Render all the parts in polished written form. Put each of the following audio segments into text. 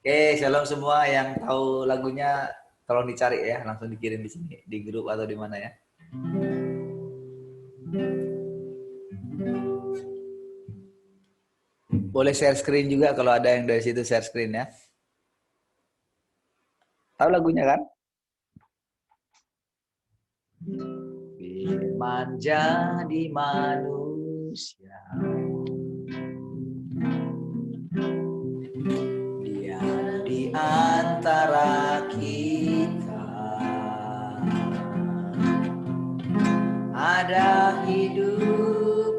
Oke, shalom semua yang tahu lagunya tolong dicari ya, langsung dikirim di sini di grup atau di mana ya. Boleh share screen juga kalau ada yang dari situ share screen ya. Tahu lagunya kan? Firman jadi manusia, dia di antara kita, ada hidup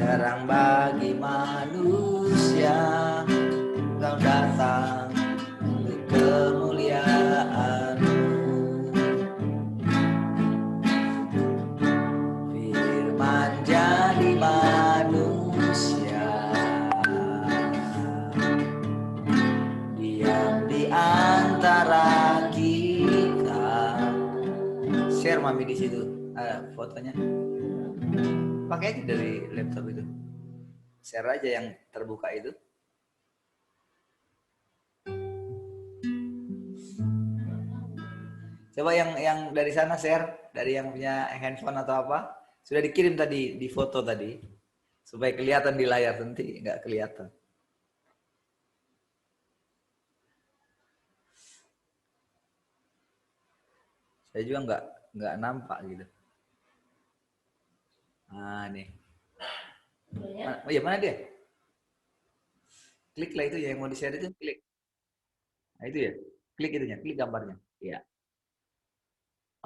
terang bagi manusia. Engkau datang untuk kemuliaan. Firman jadi manusia, diam di antara kita. Share mami di situ fotonya. Pakai aja dari laptop itu. Share aja yang terbuka itu. Coba yang dari sana share, dari yang punya handphone atau apa. Sudah dikirim tadi di foto tadi. Supaya kelihatan di layar, nanti nggak kelihatan. Saya juga nggak nampak gitu. Nah nih. Oh iya, mana dia? Klik lah itu ya, yang mau di share itu, klik. Nah itu ya, klik itunya, klik gambarnya. Iya.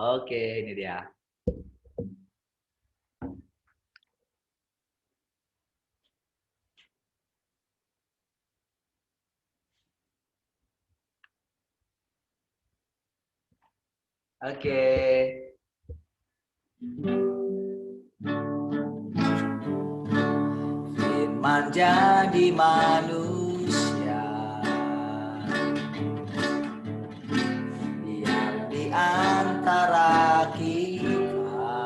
Oke, ini dia. Oke. Firman jadi manusia, diam di antara kita,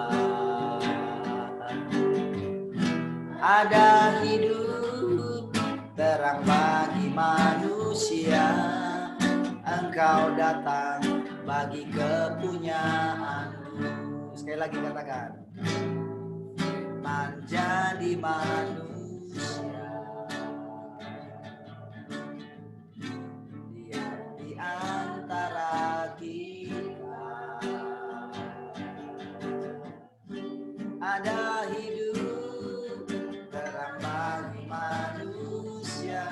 ada hidup terang bagi manusia. Engkau datang bagi kepunyaanmu. Sekali lagi katakan, menjadi manusia, dia di antara kita, ada hidup terang bagi manusia.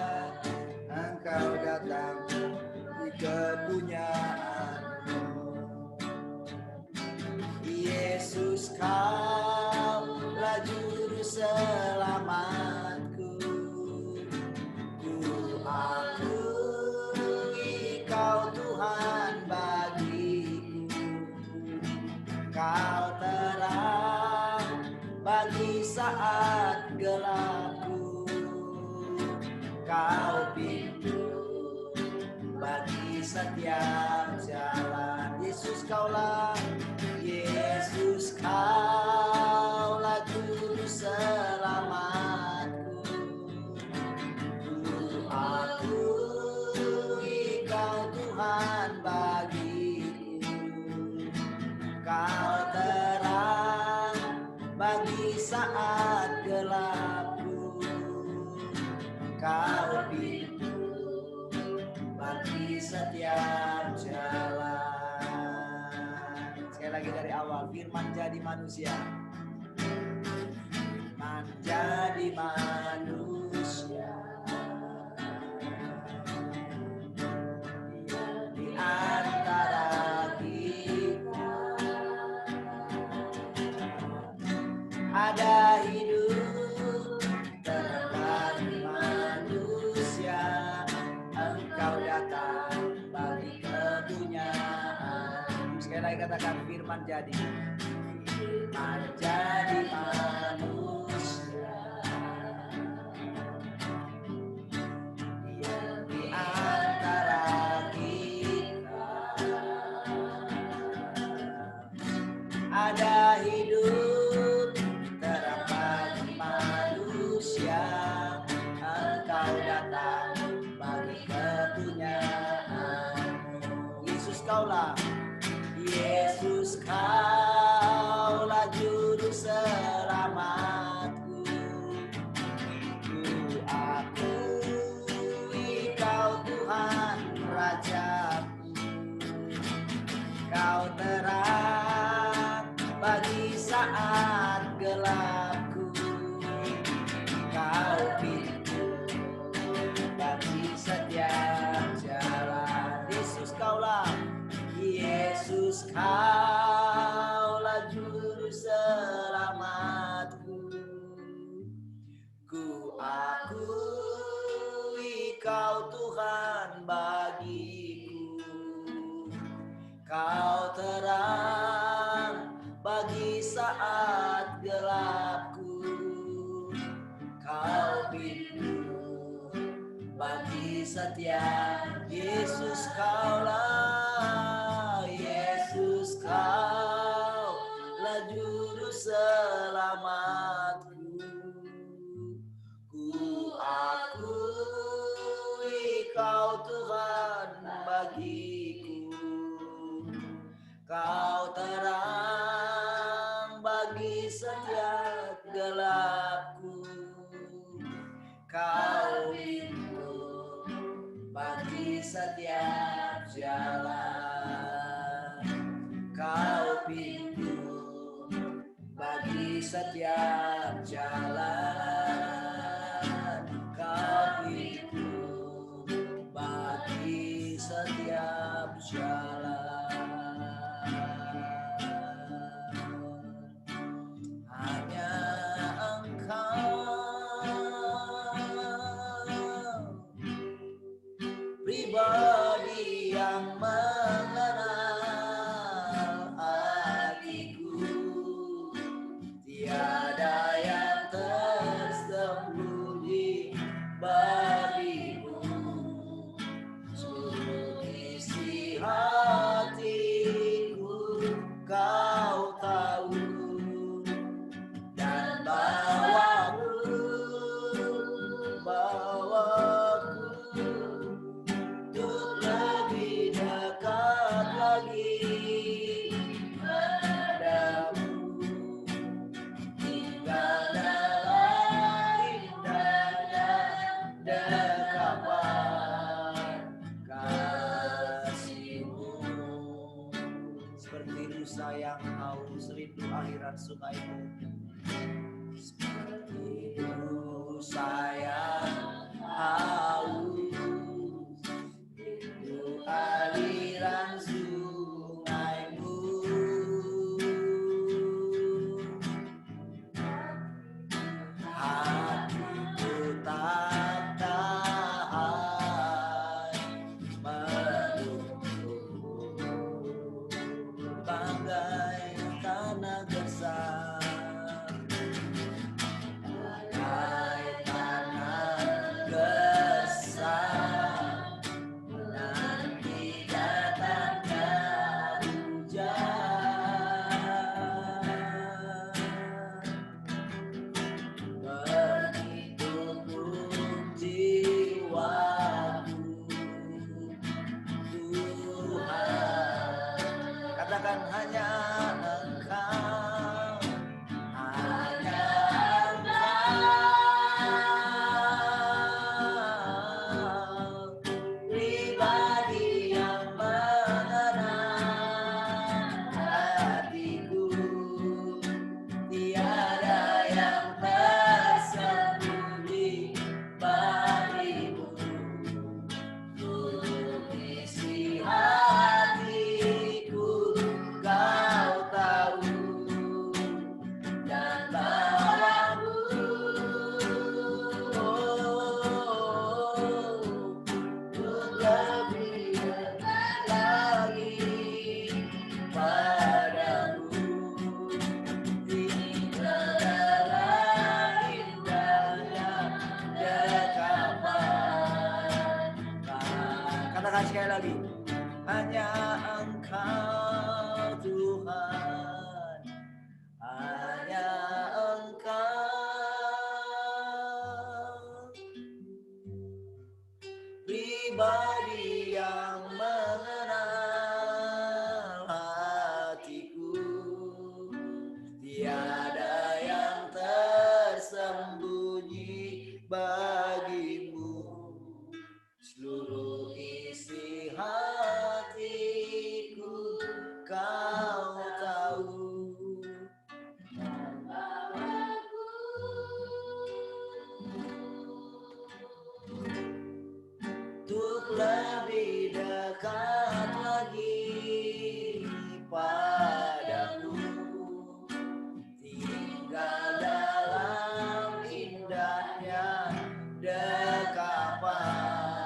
Engkau datang di kepunyaanmu. Yesus, Kaulah juru selamatku. Ku akui Kau Tuhan bagiku. Kau terang bagi saat gelapku. Kau pintu bagi setiap jalan. Yesus, Kaulah juru selamatku. Ku akui Kau Tuhan bagiku. Kau terang bagi saat gelapku. Kau pintu bagi setiap jalan. Sekali lagi dari awal, firman jadi manusia. Firman jadi manusia, di antara kita, ada hidup terang bagi manusia. Engkau datang bagi kepunyaan. Sekali lagi katakan, firman jadi manusia, dia di antara kita, ada hidup terang bagi manusia. Engkau datang bagi kepunyaan. Kau Tuhan bagiku, Kau terang bagi saat gelapku, Kau pintu bagi setiap. Yesus Kaulah, Yesus Kaulah juru selamatku. Ku akui Kau Tuhan bagiku, Kau terang bagi setiap gelapku, Kau pintu bagi setiap jalan, Kau pintu bagi setiap jalan, Kau pintu bagi setiap jalan. Hanya Engkau pribadi yang mengenal hatiku, tiada yang tersembunyi bagimu. Seluruh isi hatiku Kau tahu, dan bawaku untuk lebih dekat lagi padamu, tinggal dalam indahnya dekapan kasih-Mu. Seperti rusa yang haus rindu aliran sungai-Mu, seperti rusa yang haus rindu aliran sungai-Mu. Hatiku tak tahan menunggu, bagai tanah gersang, bagai tanah gersang, nanti datangnya hujan. Begitu pun jiwaku, Tuhan. Katakan hanya Engkau, hanya Engkau pribadi yang mengenal hatiku, tiada yang tersembunyi bagimu. Seluruh isi hatiku Kau tahu, dan bawaku untuk lebih dekat lagi padamu, tinggal dalam indahnya dekapan. Katakan sekali lagi, hanya Engkau Tuhan, hanya Engkau pribadi yang mengenal hatiku, tiada yang tersembunyi bagimu. Seluruh isi hatiku Kau tahu, dan bawaku untuk lebih dekat lagi padamu, tinggal dalam indahnya dekapan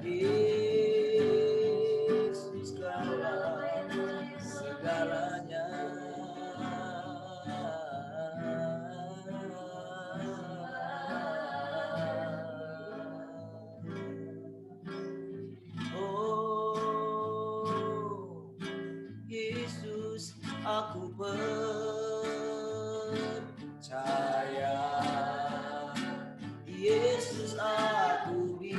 Yesus segalanya. Oh Yesus, aku percaya. Yesus, aku milikmu,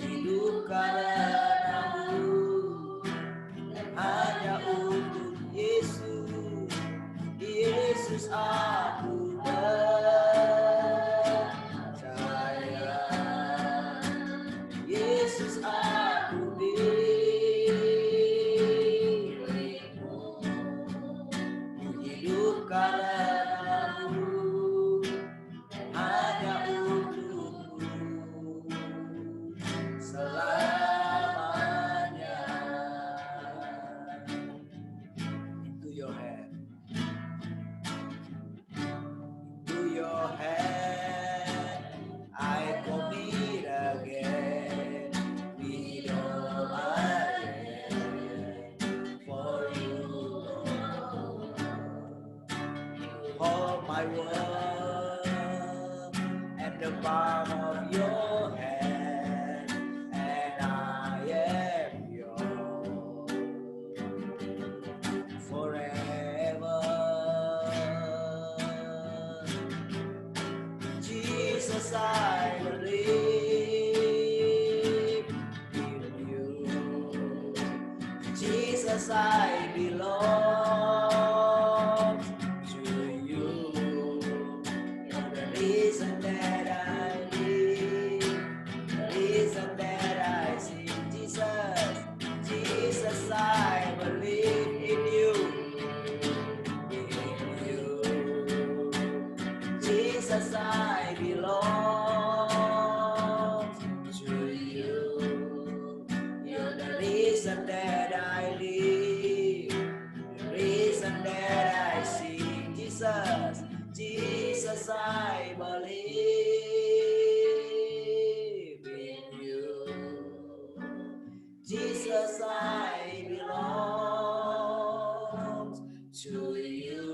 hidup karenamu, hanya untuk Yesus. Yesus, aku percaya. Yesus, aku milikmu, hidup karenamu, hanya untukmu selamanya. Into your hand, into your hand I commit again, with all I am for you, Lord. Hold my world and the palm of your hand, and I am yours forever. Jesus, I believe in you. Jesus, I belong to you. You're the reason that I live, the reason that I sing. Jesus, Jesus, I believe in you, in you. Jesus, I belong to you. You're the reason that I live, the reason that I sing. Jesus, Jesus, I believe in you. Jesus, I belong to you.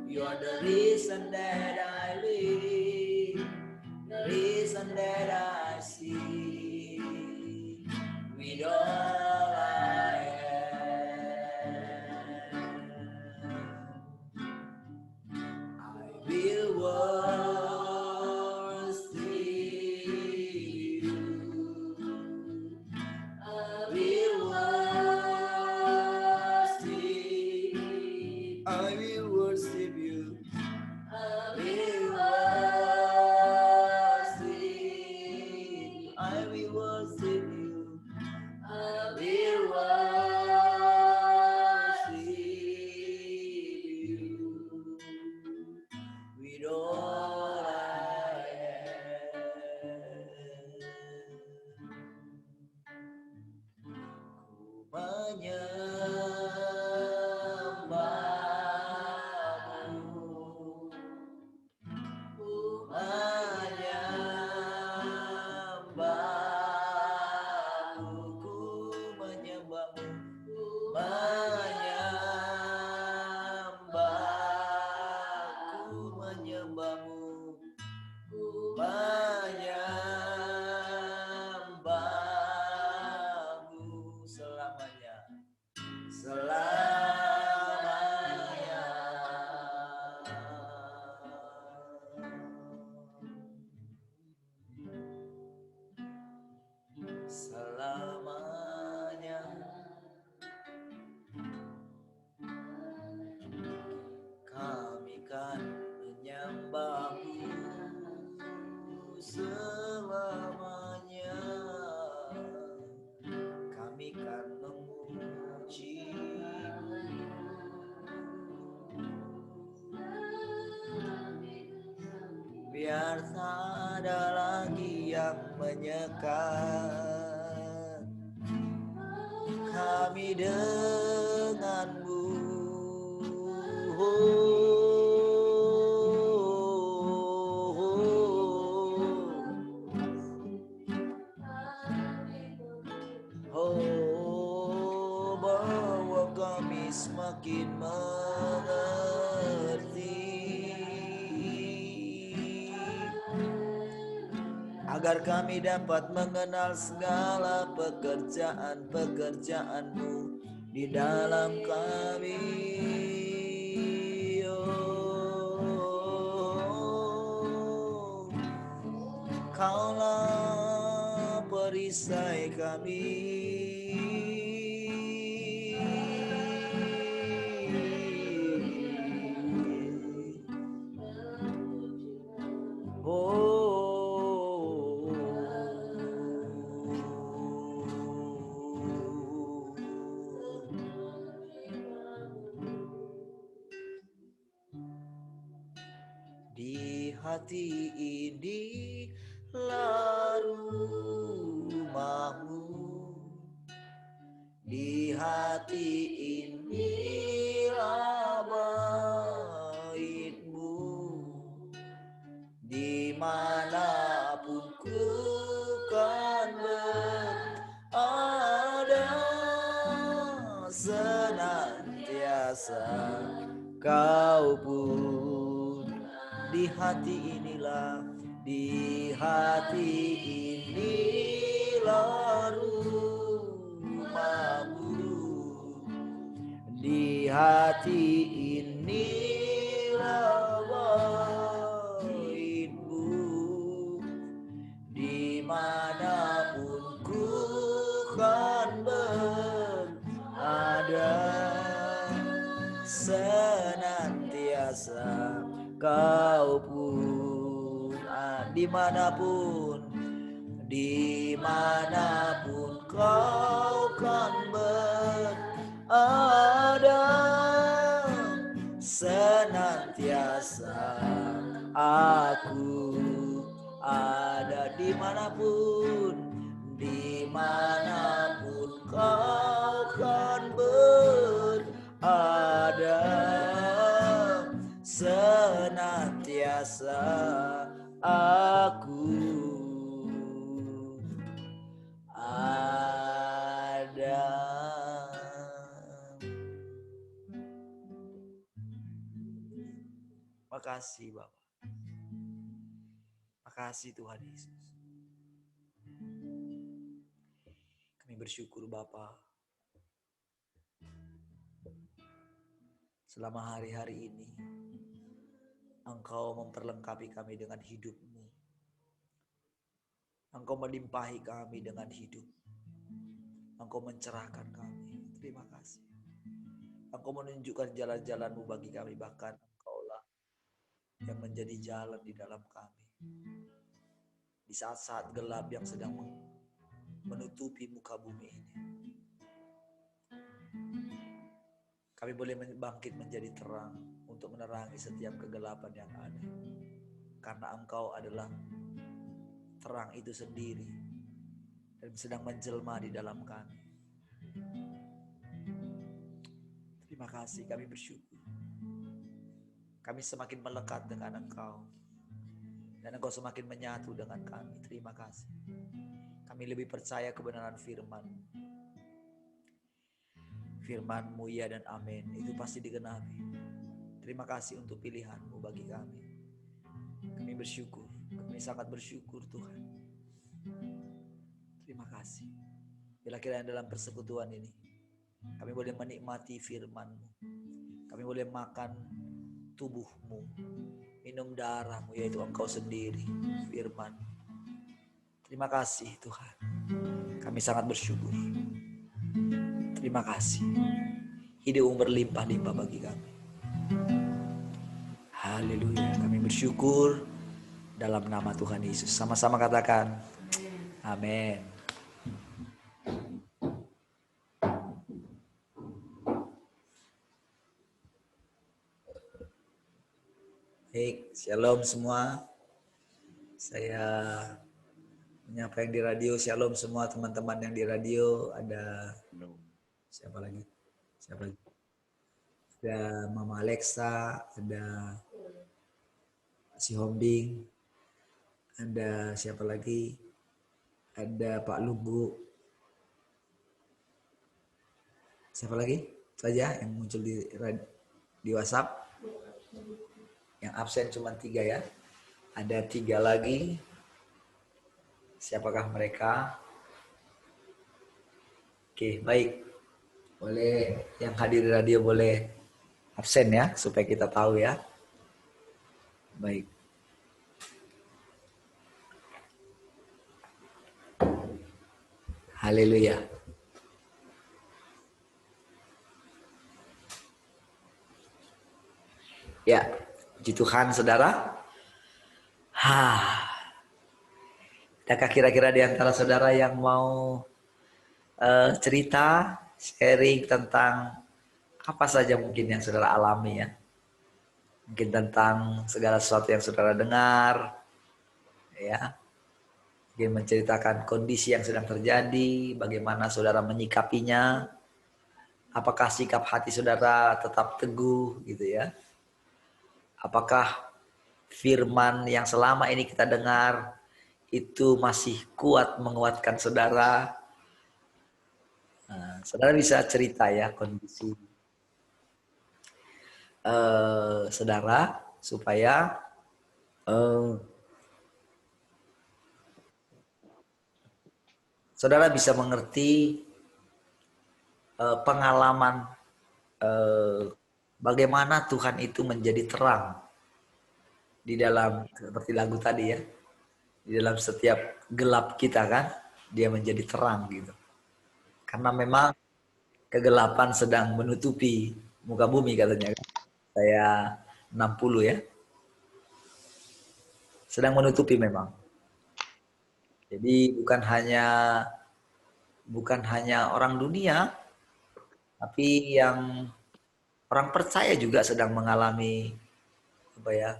You're the reason that I live, the reason that I see, with all I am. I will worship you. I will worship. I will worship you. I will worship. I will worship you. I will worship you with all I am. Ku menyembahmu, ku menyembahmu, ku menyembahmu, ku menyembah, ku menyembahmu, ku menyembahmu selamanya, selamanya. Selamanya kami kan menyembahmu, selamanya kami kan memujimu. Biar tak ada lagi yang menyekat kami denganmu. agar kami dapat mengenal segala pekerjaan-pekerjaan-Mu di dalam kami. Oh, Kaulah perisai kami. Di hati ini rumah-Mu, di hati inilah bait-Mu, dimanapun ku kan berada, senantiasa Kau pun di hati inilah, di hati inilah rumah-Mu, di hati inilah bait-Mu, dimanapun ku kan berada, senantiasa Kau pun dimanapun Kau kan berada, senantiasa aku ada dimanapun Kau kan berada, senantiasa aku ada. Makasih Bapak. Makasih Tuhan Yesus. Kami bersyukur Bapa, selama hari-hari ini Engkau memperlengkapi kami dengan hidup-Mu. Engkau melimpahi kami dengan hidup. Engkau mencerahkan kami. Terima kasih. Engkau menunjukkan jalan-jalan-Mu bagi kami. Bahkan Engkaulah yang menjadi jalan di dalam kami. Di saat-saat gelap yang sedang menutupi muka bumi ini, kami boleh bangkit menjadi terang untuk menerangi setiap kegelapan yang ada. Karena Engkau adalah terang itu sendiri dan sedang menjelma di dalam kami. Terima kasih, kami bersyukur. Kami semakin melekat dengan Engkau dan Engkau semakin menyatu dengan kami. Terima kasih. Kami lebih percaya kebenaran firman. Firman-Mu ya dan amin, itu pasti digenapi. Terima kasih untuk pilihan-Mu bagi kami. Kami bersyukur, kami sangat bersyukur Tuhan. Terima kasih. Bila kiranya dalam persekutuan ini kami boleh menikmati firman-Mu, kami boleh makan tubuh-Mu, minum darah-Mu, yaitu Engkau sendiri, firman. Terima kasih Tuhan. Kami sangat bersyukur. Terima kasih. Hidup berlimpah-limpah bagi kami. Haleluya. Kami bersyukur dalam nama Tuhan Yesus. Sama-sama katakan amin. Baik, shalom semua. Saya menyapa yang di radio, shalom semua teman-teman yang di radio. Ada siapa lagi? Ada Mama Alexa, ada si Hombing, ada siapa lagi? Ada Pak Lugu. Siapa lagi? Itu aja yang muncul di WhatsApp. Yang absen cuma 3 ya. Ada 3 lagi. Siapakah mereka? Oke, baik. Boleh yang hadir di radio boleh absen ya, supaya kita tahu ya. Baik. Haleluya. Ya, puji Tuhan saudara. Adakah kira-kira di antara saudara yang mau cerita, sharing tentang apa saja mungkin yang saudara alami ya? Mungkin tentang segala sesuatu yang saudara dengar, ya. Mungkin menceritakan kondisi yang sedang terjadi, bagaimana saudara menyikapinya, apakah sikap hati saudara tetap teguh gitu ya? Apakah firman yang selama ini kita dengar itu masih kuat menguatkan saudara? Nah, saudara bisa cerita ya kondisi saudara supaya eh, saudara bisa mengerti pengalaman bagaimana Tuhan itu menjadi terang di dalam seperti lagu tadi ya, di dalam setiap gelap kita kan dia menjadi terang gitu, karena memang kegelapan sedang menutupi muka bumi katanya kan? Saya 60 ya, sedang menutupi memang. Jadi bukan hanya orang dunia, tapi yang orang percaya juga sedang mengalami apa ya,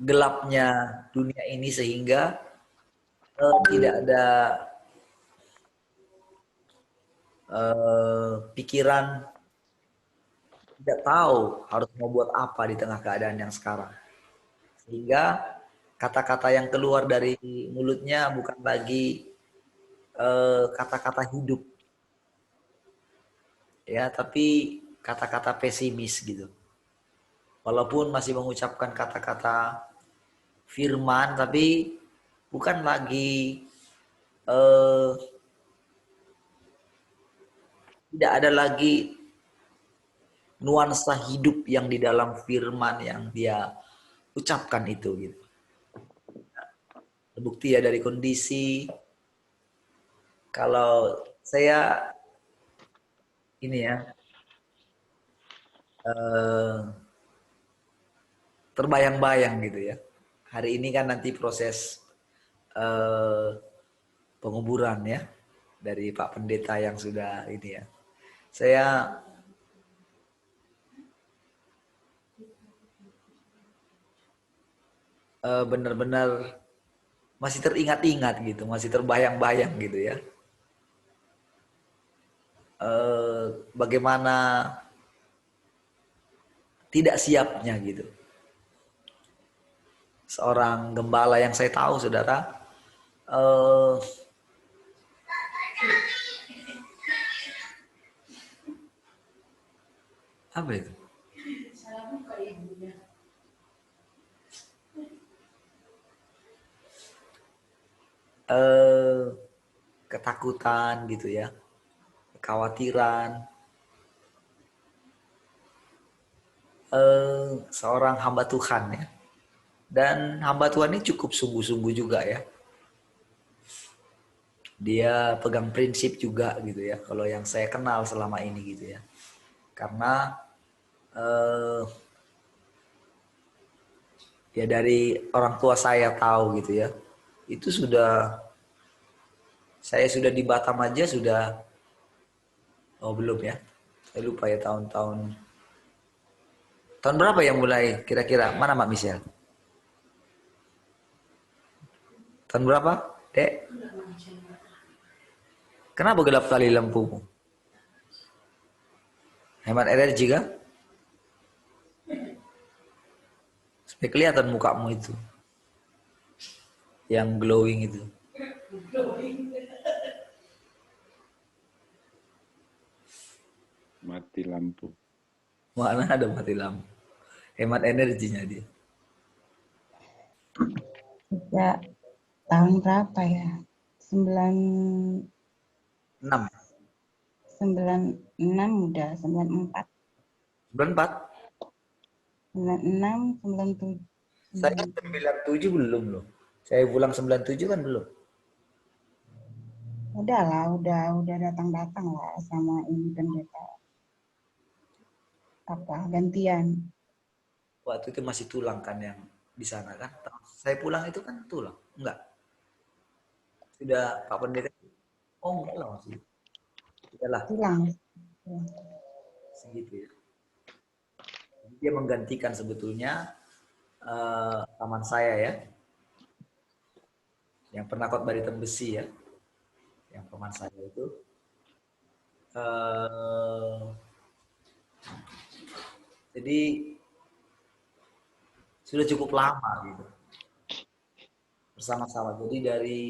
gelapnya dunia ini sehingga tidak ada pikiran, tidak tahu harus mau buat apa di tengah keadaan yang sekarang. Sehingga kata-kata yang keluar dari mulutnya bukan lagi kata-kata hidup ya, tapi kata-kata pesimis gitu. Walaupun masih mengucapkan kata-kata firman, tapi bukan lagi eh, tidak ada lagi nuansa hidup yang di dalam firman yang dia ucapkan itu gitu. Terbukti ya dari kondisi, kalau saya ini ya terbayang-bayang gitu ya. Hari ini kan nanti proses eh, penguburan ya dari Pak Pendeta yang sudah ini ya. Saya benar-benar masih teringat-ingat gitu, masih terbayang-bayang gitu ya. Bagaimana tidak siapnya gitu. Seorang gembala yang saya tahu saudara, eh, apa itu? Eh, Ketakutan gitu ya, kekhawatiran. Seorang hamba Tuhan ya, dan hamba Tuhan ini cukup sungguh-sungguh juga ya. Dia pegang prinsip juga gitu ya, kalau yang saya kenal selama ini gitu ya. Karena eh, ya dari orang tua saya tahu gitu ya, itu saya sudah di Batam aja sudah, oh belum ya, saya lupa ya tahun berapa yang mulai kira-kira, mana Mak Michelle, tahun berapa Dek? Kenapa gelap kali lampumu? Hemat energi kah? Supaya kelihatan mukamu itu yang glowing itu. Mati lampu. Mana ada mati lampu. Hemat energinya dia. Ya, Tahun berapa ya? 6. 96 udah, 94. 94. 96, 97. Saya 97 belum loh. Saya pulang 97 kan belum. Udah lah, udah datang-datang lah sama ini pendeta apa gantian. Waktu itu masih tulang kan yang di sana kan. Saya pulang itu kan tulang. Enggak. Sudah Pak Pendeta. Oh enggak lah masih. Udahlah Tulang. segitu ya. Dia menggantikan sebetulnya paman saya ya. Yang pernah khotbah di Tembesi ya. Yang paman saya itu. Jadi sudah cukup lama gitu bersama-sama. Jadi dari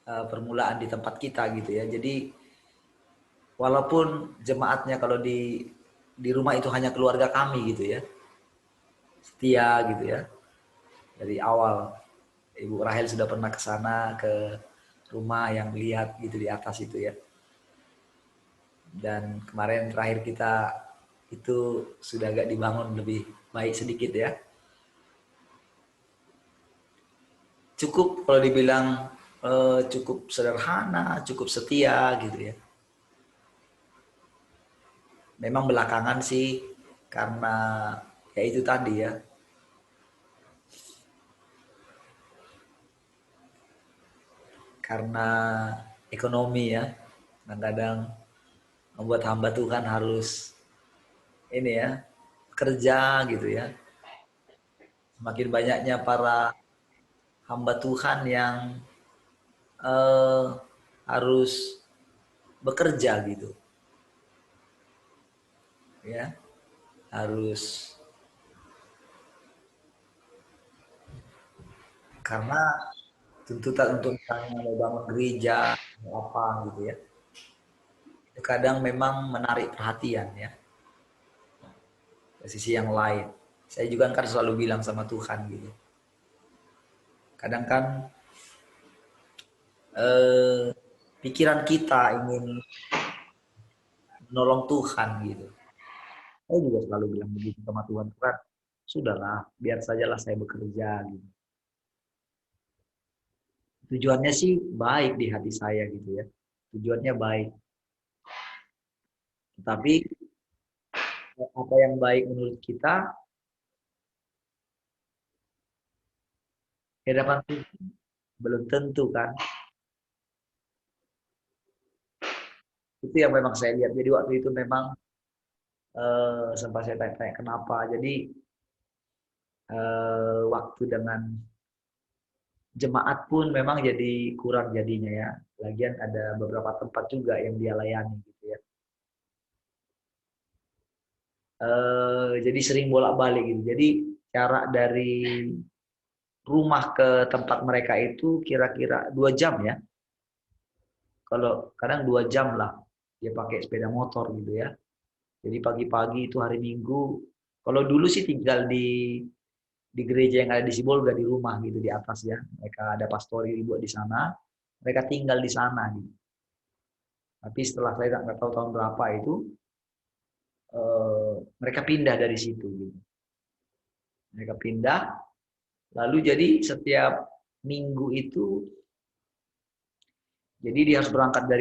permulaan di tempat kita gitu ya. Jadi walaupun jemaatnya kalau di rumah itu hanya keluarga kami gitu ya, setia gitu ya. Dari awal Ibu Rahel sudah pernah ke sana ke rumah yang lihat gitu di atas itu ya. Dan kemarin terakhir kita itu sudah agak dibangun lebih baik sedikit ya. Cukup kalau dibilang cukup sederhana, cukup setia gitu ya. Memang belakangan sih karena ya itu tadi ya. Karena ekonomi ya. Kadang-kadang membuat hamba Tuhan harus ini ya, kerja gitu ya. Semakin banyaknya para hamba Tuhan yang harus bekerja gitu. Ya, harus karena tuntutan untuk misalnya mau bangun gereja apa gitu ya. Kadang memang menarik perhatian ya. Dari sisi yang lain. Saya juga kan selalu bilang sama Tuhan gitu. Kadang kan pikiran kita ingin menolong Tuhan gitu. Saya juga selalu bilang begitu sama Tuhan. Tuhan, sudahlah, biar sajalah saya bekerja gitu. Tujuannya sih baik di hati saya gitu ya. Tujuannya baik. Tetapi apa yang baik menurut kita, di hadapan Tuhan belum tentu kan. Itu yang memang saya lihat. Jadi waktu itu memang sempat saya tanya-tanya kenapa. Jadi waktu dengan jemaat pun memang jadi kurang jadinya ya. Lagian ada beberapa tempat juga yang dia layani gitu ya. Jadi sering bolak-balik gitu. Jadi jarak dari rumah ke tempat mereka itu kira-kira 2 jam ya. Kalau kadang 2 jam lah dia pakai sepeda motor gitu ya. Jadi pagi-pagi itu hari Minggu. Kalau dulu sih tinggal di gereja yang ada di Sibolga di rumah gitu di atas ya. Mereka ada pastori dibuat di sana. Mereka tinggal di sana gitu. Tapi setelah saya nggak tahu tahun berapa itu mereka pindah dari situ gitu. Mereka pindah lalu jadi setiap minggu itu jadi dia harus berangkat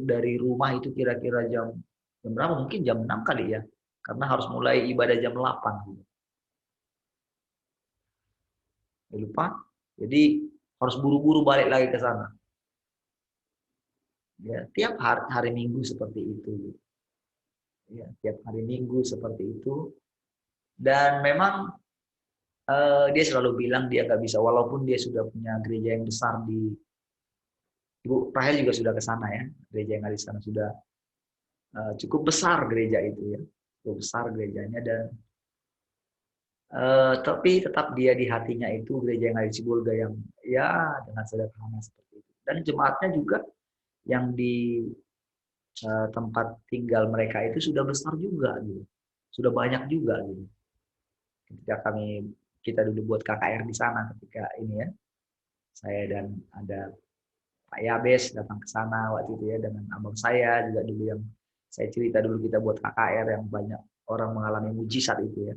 dari rumah itu kira-kira jam berapa? Mungkin jam 6 kali ya. Karena harus mulai ibadah jam 8 gitu. Lupa. Jadi harus buru-buru balik lagi ke sana. Ya, tiap hari Minggu seperti itu. Ya, tiap hari Minggu seperti itu. Dan memang dia selalu bilang dia nggak bisa, walaupun dia sudah punya gereja yang besar di Ibu Rahel juga sudah ke sana ya, gereja yang ada di sana sudah cukup besar gereja itu ya, cukup besar gerejanya dan tapi tetap dia di hatinya itu gereja yang ada di Sibolga yang ya dengan sederhana seperti itu. Dan jemaatnya juga yang di tempat tinggal mereka itu sudah besar juga gitu, sudah banyak juga gitu. Ketika kita dulu buat KKR di sana ketika ini ya Saya dan ada Pak Yabes datang ke sana waktu itu ya dengan abang saya juga dulu yang saya cerita dulu kita buat KKR yang banyak orang mengalami mujizat itu ya.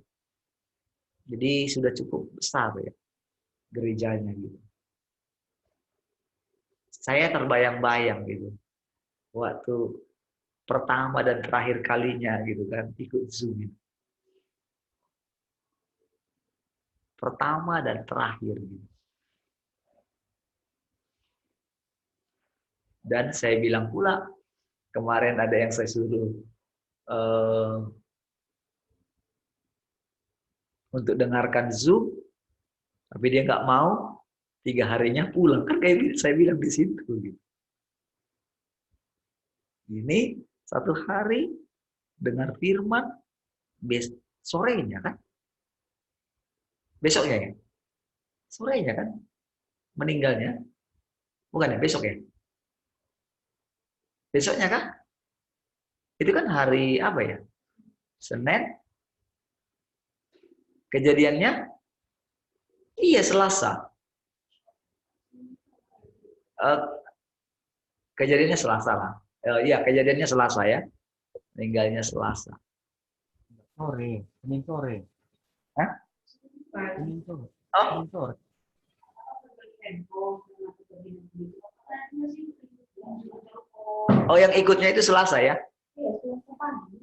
Jadi sudah cukup besar ya gerejanya gitu. Saya terbayang-bayang gitu waktu pertama dan terakhir kalinya gitu kan ikut Zoom gitu. Pertama dan terakhir gitu. Dan saya bilang pula kemarin ada yang saya suruh untuk dengarkan Zoom, tapi dia nggak mau, 3 harinya pulang kan kayak saya bilang di situ. Gitu. Ini 1 hari dengar firman, sorenya kan, besoknya ya, sorenya kan, meninggalnya, bukan ya besok ya, besoknya kan, itu kan hari apa ya, Senin, kejadiannya, iya Selasa. Kejadiannya Selasa lah. Iya, kejadiannya Selasa ya. Meninggalnya Selasa. Sore, Senin sore. Hah? Senin sore. Oh, Senin sore. oh yang ikutnya itu Selasa ya?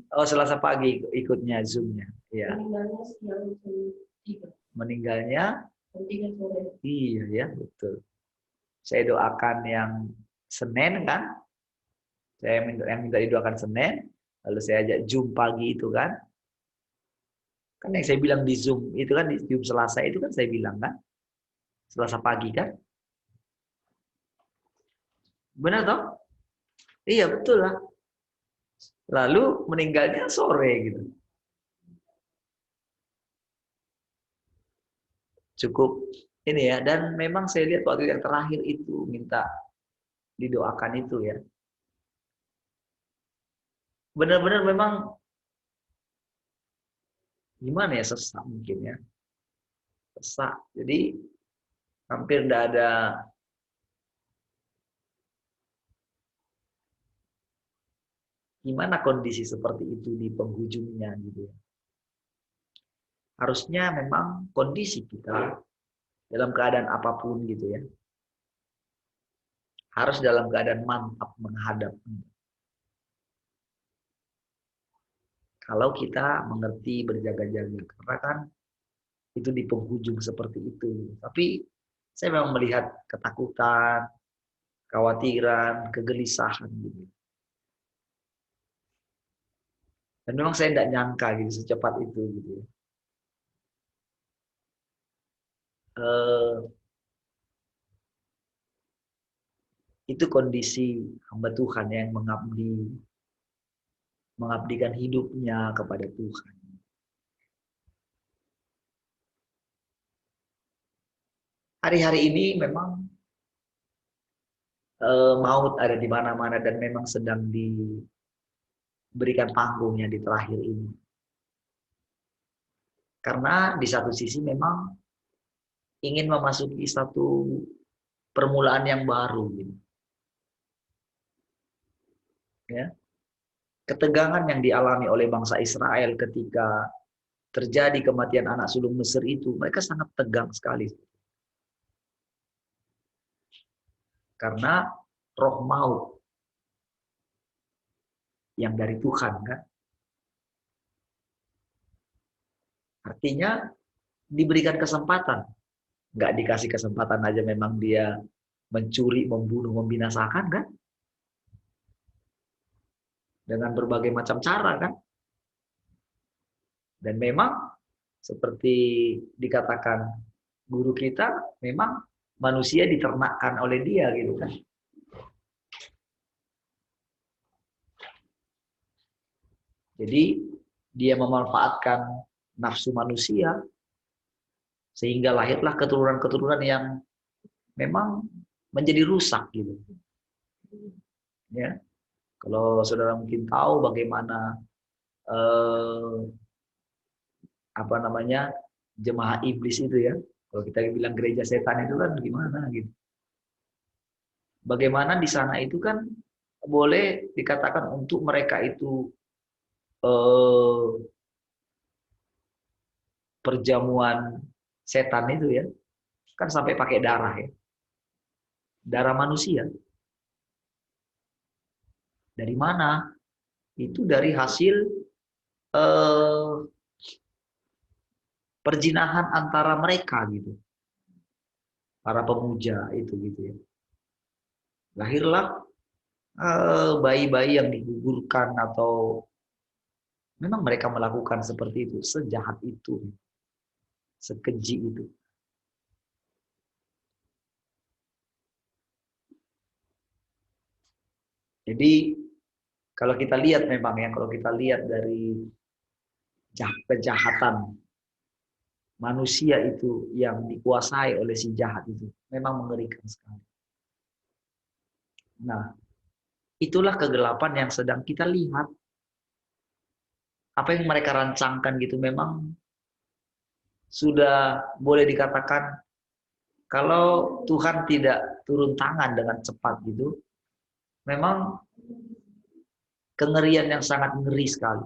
Oh, Selasa pagi ikutnya Zoom-nya. Iya. Meninggalnya? Iya ya, betul. Saya doakan yang Senin kan? Saya minta didoakan Senin, lalu saya ajak Zoom pagi itu kan? Kan yang saya bilang di Zoom itu kan di Zoom Selasa itu kan saya bilang kan? Selasa pagi kan? Benar toh? Iya betul lah. Lalu meninggalnya sore gitu. Cukup ini ya. Dan memang saya lihat waktu yang terakhir itu minta didoakan itu ya. Benar-benar memang gimana ya, sesak mungkin ya. Sesak. Jadi hampir tidak ada gimana kondisi seperti itu di penghujungnya gitu ya. Harusnya memang kondisi kita dalam keadaan apapun gitu ya. Harus dalam keadaan mantap menghadap. Kalau kita mengerti berjaga-jaga. Karena kan itu di penghujung seperti itu. Tapi saya memang melihat ketakutan, kekhawatiran, kegelisahan gitu. Dan memang saya tidak nyangka gitu secepat itu gitu ya. Itu kondisi hamba Tuhan yang mengabdikan hidupnya kepada Tuhan. Hari-hari ini memang maut ada di mana-mana dan memang sedang diberikan panggungnya di terakhir ini. Karena di satu sisi memang ingin memasuki satu permulaan yang baru gitu. Ya. Ketegangan yang dialami oleh bangsa Israel ketika terjadi kematian anak sulung Mesir itu, mereka sangat tegang sekali. Karena roh maut yang dari Tuhan kan. Artinya diberikan kesempatan. Nggak dikasih kesempatan aja memang dia mencuri, membunuh, membinasakan kan. Dengan berbagai macam cara kan. Dan memang seperti dikatakan guru kita, memang manusia diternakkan oleh dia gitu kan. Jadi dia memanfaatkan nafsu manusia sehingga lahirlah keturunan-keturunan yang memang menjadi rusak gitu. Ya. Kalau saudara mungkin tahu bagaimana apa namanya jemaah iblis itu ya. Kalau kita bilang gereja setan itu kan gimana gitu. Bagaimana di sana itu kan boleh dikatakan untuk mereka itu eh, perjamuan setan itu ya, kan sampai pakai darah ya, darah manusia. Dari mana? Itu dari hasil eh, perjinahan antara mereka gitu, para pemuja itu gitu ya. Lahirlah bayi-bayi yang digugurkan atau memang mereka melakukan seperti itu, sejahat itu, sekeji itu. Jadi kalau kita lihat memang ya, kalau kita lihat dari kejahatan manusia itu yang dikuasai oleh si jahat itu, memang mengerikan sekali. Nah, itulah kegelapan yang sedang kita lihat. Apa yang mereka rancangkan gitu memang sudah boleh dikatakan kalau Tuhan tidak turun tangan dengan cepat gitu, memang kengerian yang sangat ngeri sekali.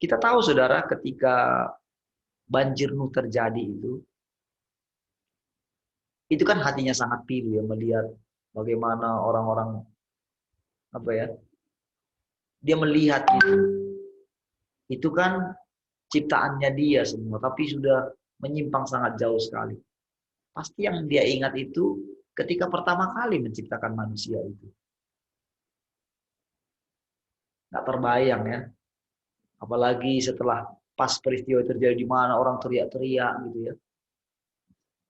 Kita tahu saudara ketika banjir Nuh terjadi itu kan hatinya sangat pilu ya melihat bagaimana orang-orang apa ya, dia melihat itu kan ciptaannya dia semua, tapi sudah menyimpang sangat jauh sekali. Pasti yang dia ingat itu ketika pertama kali menciptakan manusia itu. Nggak terbayang ya. Apalagi setelah pas peristiwa terjadi di mana orang teriak-teriak gitu ya.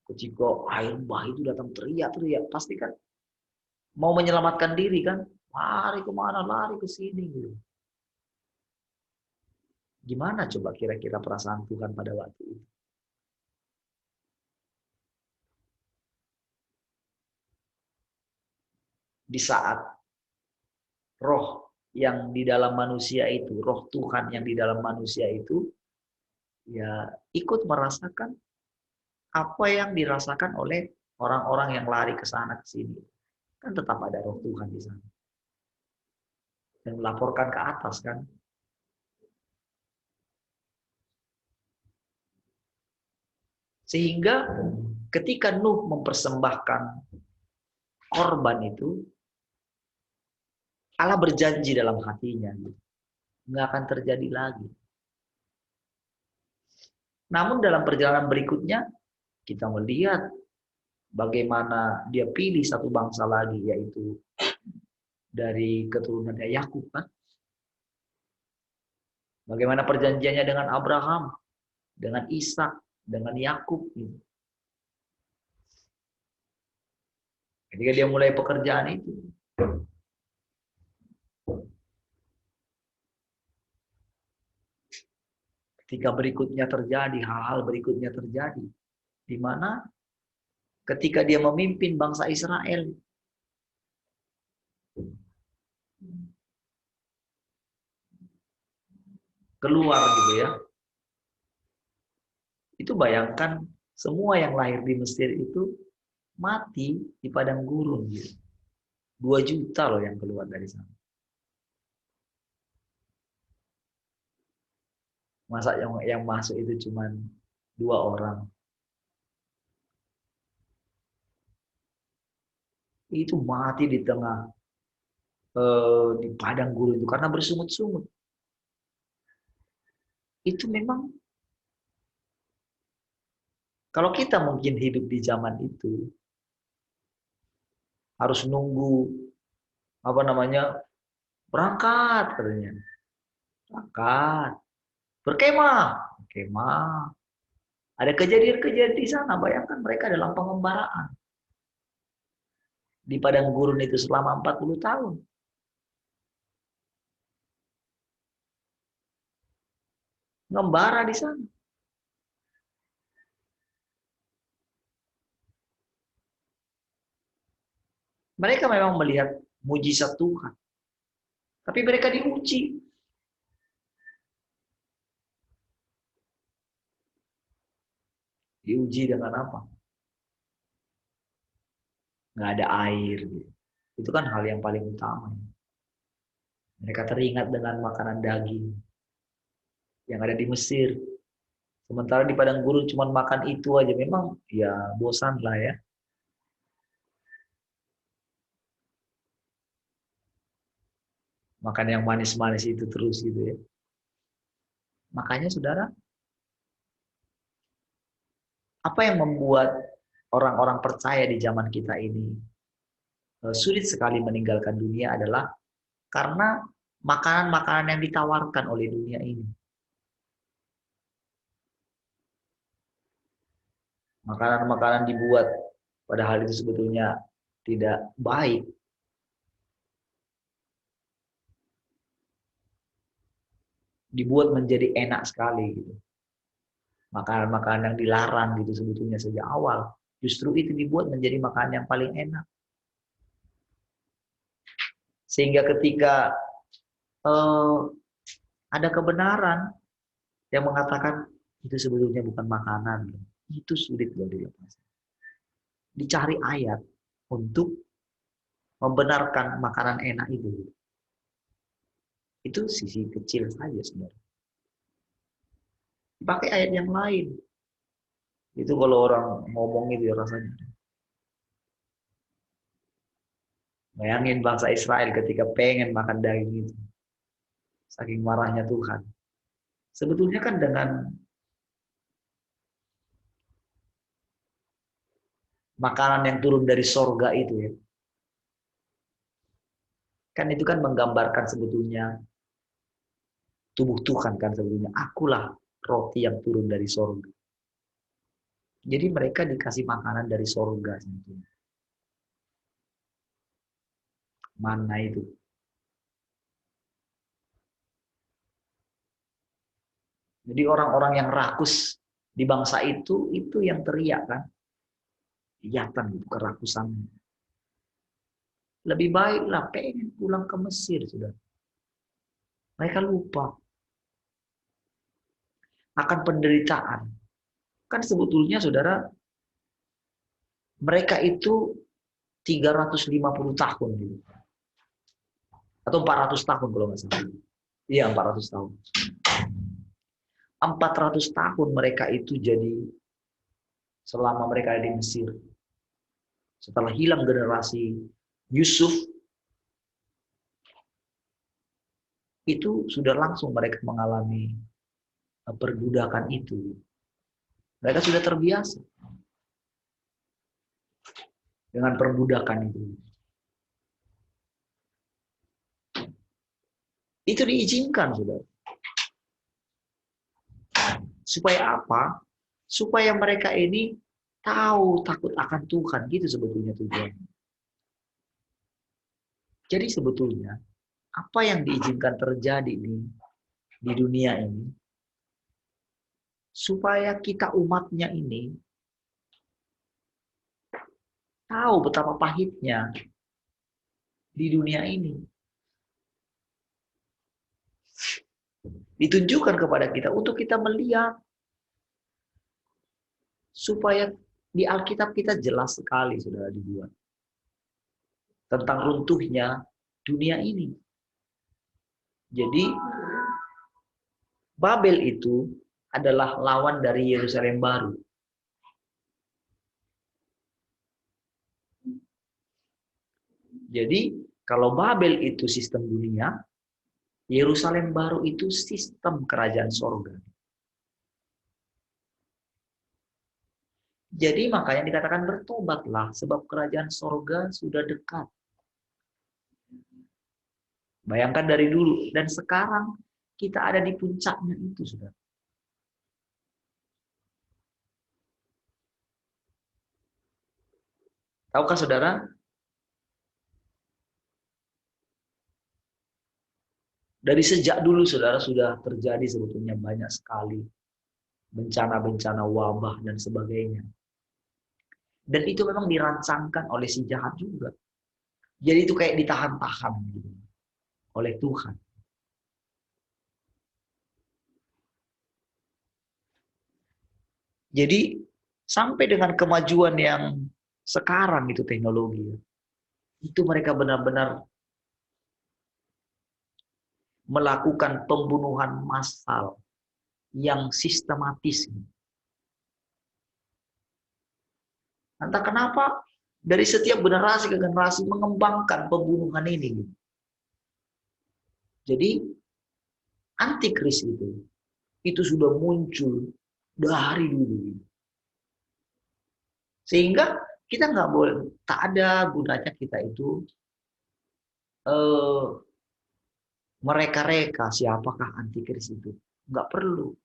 Ketika air bah itu datang teriak-teriak, pasti kan mau menyelamatkan diri kan. Lari kemana, lari ke sini gitu. Gimana coba kira-kira perasaan Tuhan pada waktu itu? Di saat roh yang di dalam manusia itu, roh Tuhan yang di dalam manusia itu, ya ikut merasakan apa yang dirasakan oleh orang-orang yang lari ke sana ke sini. Kan tetap ada roh Tuhan di sana. Dan melaporkan ke atas kan. Sehingga ketika Nuh mempersembahkan korban itu, Allah berjanji dalam hatinya. Nggak akan terjadi lagi. Namun dalam perjalanan berikutnya, kita melihat bagaimana dia pilih satu bangsa lagi, yaitu dari keturunannya Yakub kan. Bagaimana perjanjiannya dengan Abraham, dengan Ishak, dengan Yakub gitu. Ketika dia mulai pekerjaan itu, ketika berikutnya terjadi, hal-hal berikutnya terjadi, di mana ketika dia memimpin bangsa Israel, keluar gitu ya. Itu bayangkan semua yang lahir di Mesir itu mati di padang gurun gitu. 2 juta loh yang keluar dari sana. Masa yang masuk itu cuma 2 orang. Itu mati di tengah di padang gurun itu karena bersungut-sungut. Itu memang kalau kita mungkin hidup di zaman itu harus nunggu apa namanya berangkat katanya, berangkat berkemah, berkemah. Ada kejadian-kejadian di sana. Bayangkan mereka dalam pengembaraan di padang gurun itu selama 40 tahun. Ngembara di sana. Mereka memang melihat mujizat Tuhan. Tapi mereka diuji. Diuji dengan apa? nggak ada air. Gitu. Itu kan hal yang paling utama. Mereka teringat dengan makanan daging yang ada di Mesir. Sementara di padang gurun cuma makan itu aja. Memang ya bosan lah ya. Makan yang manis-manis itu terus gitu ya. Makanya saudara, apa yang membuat orang-orang percaya di zaman kita ini sulit sekali meninggalkan dunia adalah karena makanan-makanan yang ditawarkan oleh dunia ini. Makanan-makanan dibuat padahal itu sebetulnya tidak baik. Dibuat menjadi enak sekali gitu. Makanan-makanan yang dilarang gitu sebetulnya sejak awal. Justru itu dibuat menjadi makanan yang paling enak. Sehingga ketika ada kebenaran yang mengatakan itu sebetulnya bukan makanan, itu sulit loh dilepas. Dicari ayat untuk membenarkan makanan enak itu. Itu sisi kecil saja sebenarnya. Dipakai ayat yang lain. Itu kalau orang ngomong itu ya rasanya. Bayangin bangsa Israel ketika pengen makan daging itu. Saking marahnya Tuhan. Sebetulnya kan dengan makanan yang turun dari sorga itu ya. Kan itu kan menggambarkan sebetulnya tubuh Tuhan kan sebetulnya. Akulah roti yang turun dari sorga. Jadi mereka dikasih makanan dari sorga sebetulnya. Mana itu? Jadi orang-orang yang rakus di bangsa itu yang teriak kan. Kelihatan gitu kerakusannya. Lebih baiklah pengen pulang ke Mesir sudah. Mereka lupa akan penderitaan. Kan sebetulnya saudara, mereka itu 350 tahun gitu. Atau 400 tahun kalau nggak salah. Iya 400 tahun. 400 tahun mereka itu jadi selama mereka ada di Mesir. Setelah hilang generasi Yusuf, itu sudah langsung mereka mengalami perbudakan itu. Mereka sudah terbiasa dengan perbudakan itu. Itu diizinkan, saudara. Supaya apa? Supaya mereka ini tahu takut akan Tuhan. Gitu sebetulnya tujuannya. Jadi sebetulnya apa yang diizinkan terjadi di dunia ini supaya kita umatnya ini tahu betapa pahitnya di dunia ini. Ditunjukkan kepada kita untuk kita melihat supaya di Alkitab kita jelas sekali saudara dibuat tentang runtuhnya dunia ini. Jadi Babel itu adalah lawan dari Yerusalem baru. Jadi kalau Babel itu sistem dunia, Yerusalem baru itu sistem kerajaan sorga. Jadi makanya dikatakan bertobatlah sebab kerajaan sorga sudah dekat. Bayangkan dari dulu dan sekarang kita ada di puncaknya itu sudah. Tahukah saudara? Dari sejak dulu saudara sudah terjadi sebetulnya banyak sekali bencana-bencana wabah dan sebagainya. Dan itu memang dirancangkan oleh si jahat juga. Jadi itu kayak ditahan-tahan gitu, oleh Tuhan. Jadi sampai dengan kemajuan yang sekarang itu teknologi. Itu mereka benar-benar melakukan pembunuhan massal yang sistematis. Entah kenapa dari setiap generasi ke generasi mengembangkan pembunuhan ini. Jadi antikris itu sudah muncul dari dulu. Sehingga kita nggak boleh, tak ada gunanya kita itu mereka-reka siapakah antikris itu. Nggak perlu.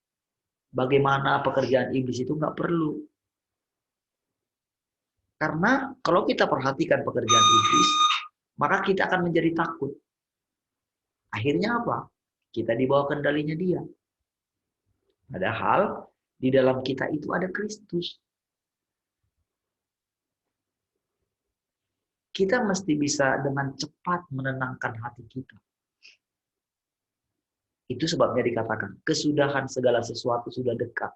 Bagaimana pekerjaan iblis itu nggak perlu. Karena kalau kita perhatikan pekerjaan iblis, maka kita akan menjadi takut. Akhirnya apa? Kita di bawah kendalinya dia. Padahal di dalam kita itu ada Kristus. Kita mesti bisa dengan cepat menenangkan hati kita. Itu sebabnya dikatakan, kesudahan segala sesuatu sudah dekat.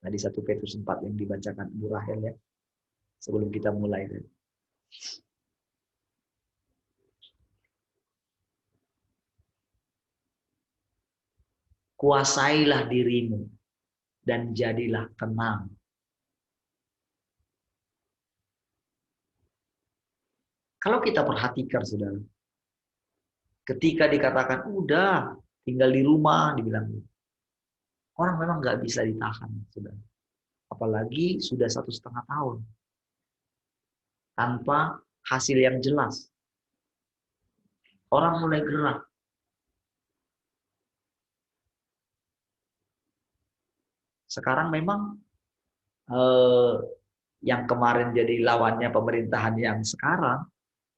Nah, di 1 Petrus 4 yang dibacakan Bu Rahel ya. Sebelum kita mulai. Kuasailah dirimu dan jadilah tenang. Kalau kita perhatikan, saudara, ketika dikatakan, udah, tinggal di rumah, dibilang, orang memang nggak bisa ditahan, saudara. Apalagi sudah 1,5 tahun. Tanpa hasil yang jelas. Orang mulai gerak. Sekarang memang yang kemarin jadi lawannya pemerintahan yang sekarang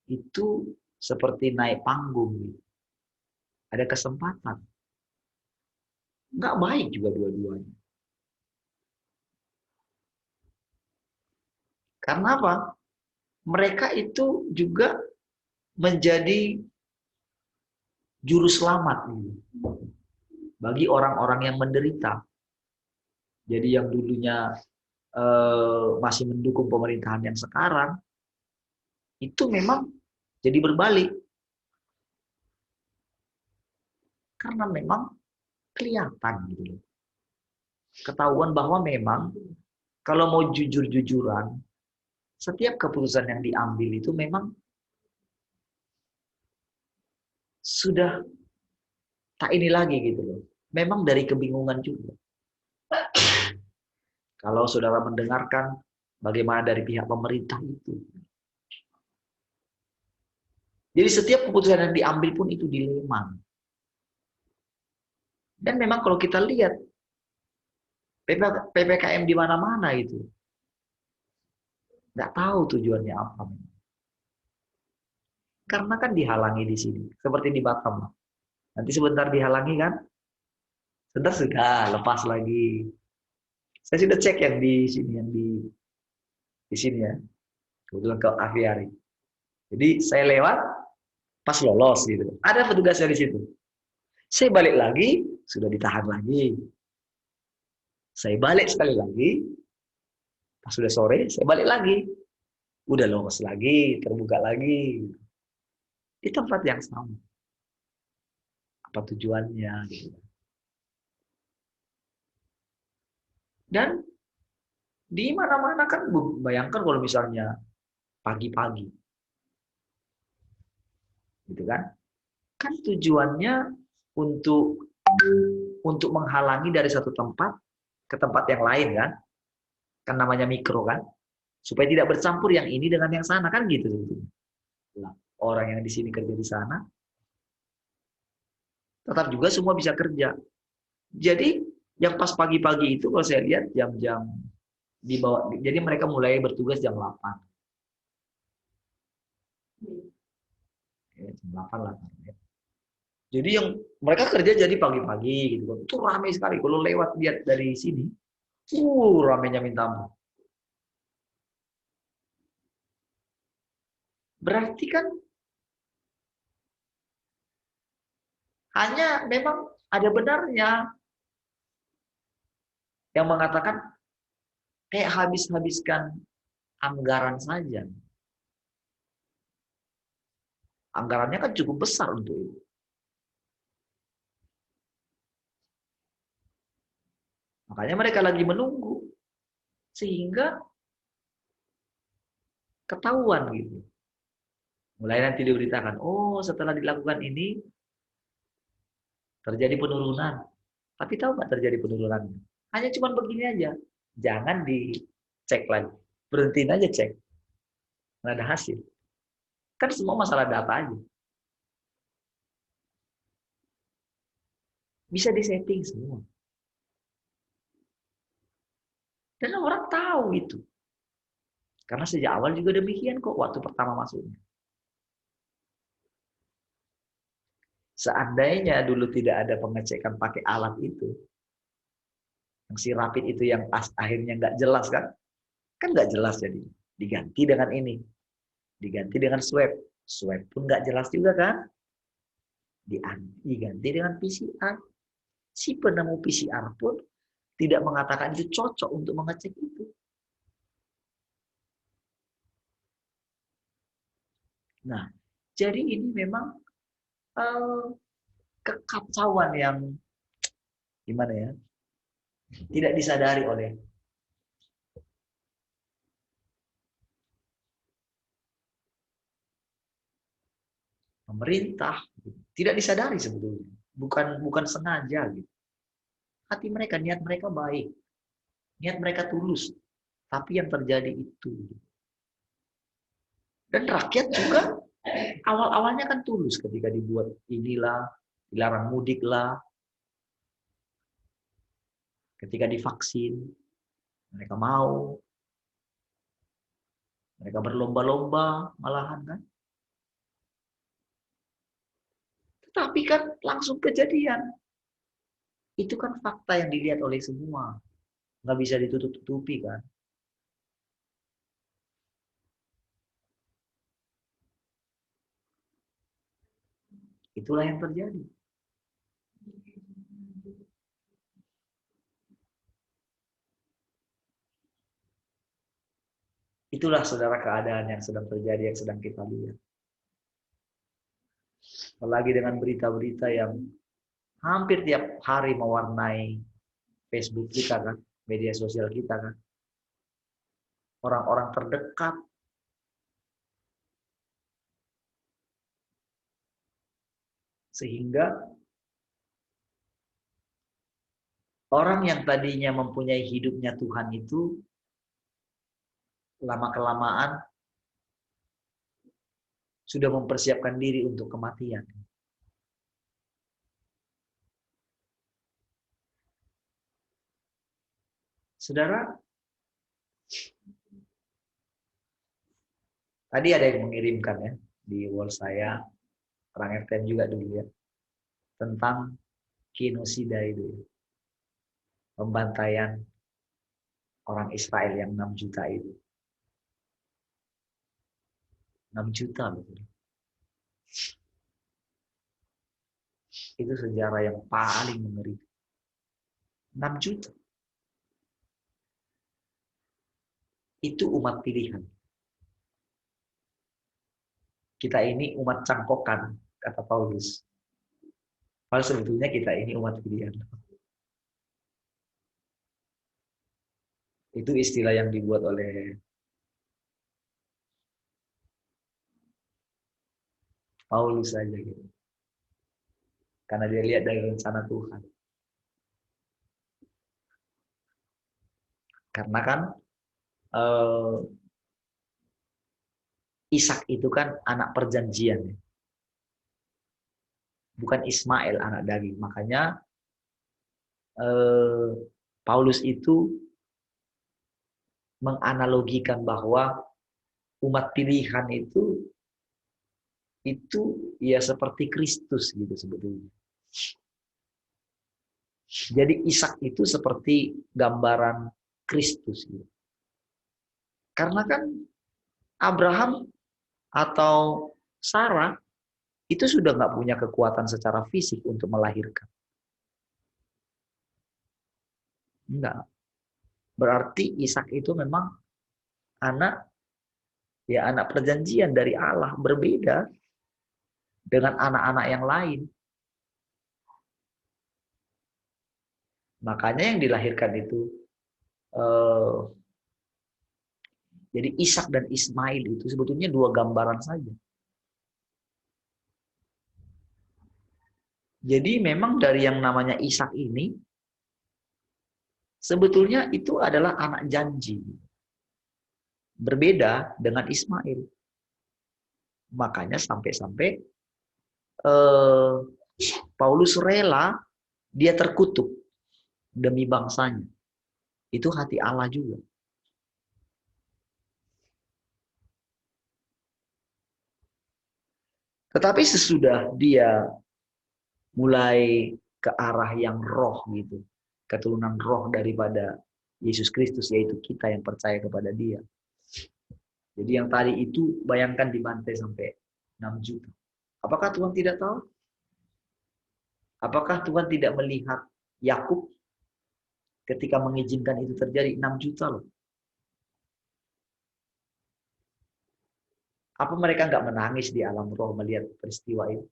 itu seperti naik panggung. Ada kesempatan. Nggak baik juga dua-duanya. Karena apa? Mereka itu juga menjadi juru selamat bagi orang-orang yang menderita. Jadi yang dulunya masih mendukung pemerintahan yang sekarang, itu memang jadi berbalik. Karena memang kelihatan gitu. Ketahuan bahwa memang kalau mau jujur-jujuran, setiap keputusan yang diambil itu memang sudah tak ini lagi gitu loh. Memang dari kebingungan juga. Kalau saudara mendengarkan bagaimana dari pihak pemerintah itu. Jadi setiap keputusan yang diambil pun itu dilema. Dan memang kalau kita lihat PPKM di mana-mana itu nggak tahu tujuannya apa. Karena kan dihalangi di sini, seperti di Batam. Nanti sebentar dihalangi kan, sebentar sudah lepas lagi. Saya sudah cek yang di sini, yang di sini ya, kebetulan ke aviari. Jadi saya lewat, pas lolos gitu. Ada petugasnya di situ. Saya balik lagi, sudah ditahan lagi. Saya balik sekali lagi, pas sudah sore, saya balik lagi. Udah lolos lagi, terbuka lagi. Di tempat yang sama. Apa tujuannya? Gitu. Dan di mana-mana kan, bayangkan kalau misalnya pagi-pagi. Gitu kan? Kan tujuannya untuk menghalangi dari satu tempat ke tempat yang lain kan? Kan namanya mikro kan? Supaya tidak bercampur yang ini dengan yang sana kan gitu. Nah, orang yang di sini kerja di sana, tetap juga semua bisa kerja. Jadi yang pas pagi-pagi itu kalau saya lihat jam-jam di bawah, jadi mereka mulai bertugas jam 8. Ya, jam 8 lah. Jadi yang mereka kerja jadi pagi-pagi gitu. Itu ramai sekali. Kalau lewat lihat dari sini, ramainya minta ampun. Berarti kan hanya memang ada benarnya yang mengatakan kayak habis-habiskan anggaran saja. Anggarannya kan cukup besar untuk itu. Makanya mereka lagi menunggu. Sehingga ketahuan gitu. Mulai nanti diberitakan, oh setelah dilakukan ini, terjadi penurunan. Tapi tahu nggak terjadi penurunan? Hanya cuma begini aja. Jangan dicek lagi. Berhentiin aja cek. Nggak ada hasil. Kan semua masalah data aja. Bisa disetting semua. Dan orang tahu itu. Karena sejak awal juga demikian kok waktu pertama masuknya. Seandainya dulu tidak ada pengecekan pakai alat itu, yang si rapid itu yang akhirnya nggak jelas kan nggak jelas jadi. Diganti dengan ini, diganti dengan swab, swab pun nggak jelas juga kan, diganti dengan PCR. Si penemu PCR pun tidak mengatakan itu cocok untuk mengecek itu. Nah, jadi ini memang kekacauan yang gimana ya, tidak disadari oleh pemerintah, tidak disadari sebetulnya, bukan sengaja gitu. Hati mereka, niat mereka baik, niat mereka tulus, tapi yang terjadi itu. Dan rakyat juga awal-awalnya kan tulus ketika dibuat inilah, dilarang mudik lah, ketika divaksin, mereka mau, mereka berlomba-lomba malahan kan. Tetapi kan langsung kejadian. Itu kan fakta yang dilihat oleh semua. Nggak bisa ditutup-tutupi kan. Itulah yang terjadi. Itulah saudara keadaan yang sedang terjadi, yang sedang kita lihat. Apalagi dengan berita-berita yang hampir tiap hari mewarnai Facebook kita kan, media sosial kita kan. Orang-orang terdekat. Sehingga orang yang tadinya mempunyai hidupnya Tuhan itu lama-kelamaan sudah mempersiapkan diri untuk kematian. Saudara, tadi ada yang mengirimkan ya di wall saya, orang RTM juga dulu ya, tentang genosida itu, pembantaian orang Israel yang 6 juta itu. 6 juta betul. Itu sejarah yang paling mengerikan. 6 juta. Itu umat pilihan. Kita ini umat cangkokan, kata Paulus. Padahal sebetulnya kita ini umat pilihan. Itu istilah yang dibuat oleh Paulus saja gitu. Karena dia lihat dari rencana Tuhan. Karena kan Ishak itu kan anak perjanjian. Bukan Ismail anak daging. Makanya Paulus itu menganalogikan bahwa umat pilihan itu ya seperti Kristus gitu sebetulnya. Jadi Ishak itu seperti gambaran Kristus gitu. Karena kan Abraham atau Sarah itu sudah nggak punya kekuatan secara fisik untuk melahirkan. Enggak. Berarti Ishak itu memang anak Ya, anak perjanjian dari Allah, berbeda dengan anak-anak yang lain. Makanya yang dilahirkan itu eh, jadi Ishak dan Ismail itu sebetulnya dua gambaran saja. Jadi memang dari yang namanya Ishak ini sebetulnya itu adalah anak janji. Berbeda dengan Ismail. Makanya sampai-sampai eh, Paulus rela dia terkutuk demi bangsanya. Itu hati Allah juga. Tetapi sesudah dia mulai ke arah yang roh gitu, keturunan roh daripada Yesus Kristus, yaitu kita yang percaya kepada dia. Jadi yang tadi itu bayangkan dibantai sampai 6 juta. Apakah Tuhan tidak tahu? Apakah Tuhan tidak melihat Yakub ketika mengizinkan itu terjadi? 6 juta loh. Apa mereka nggak menangis di alam roh melihat peristiwa itu?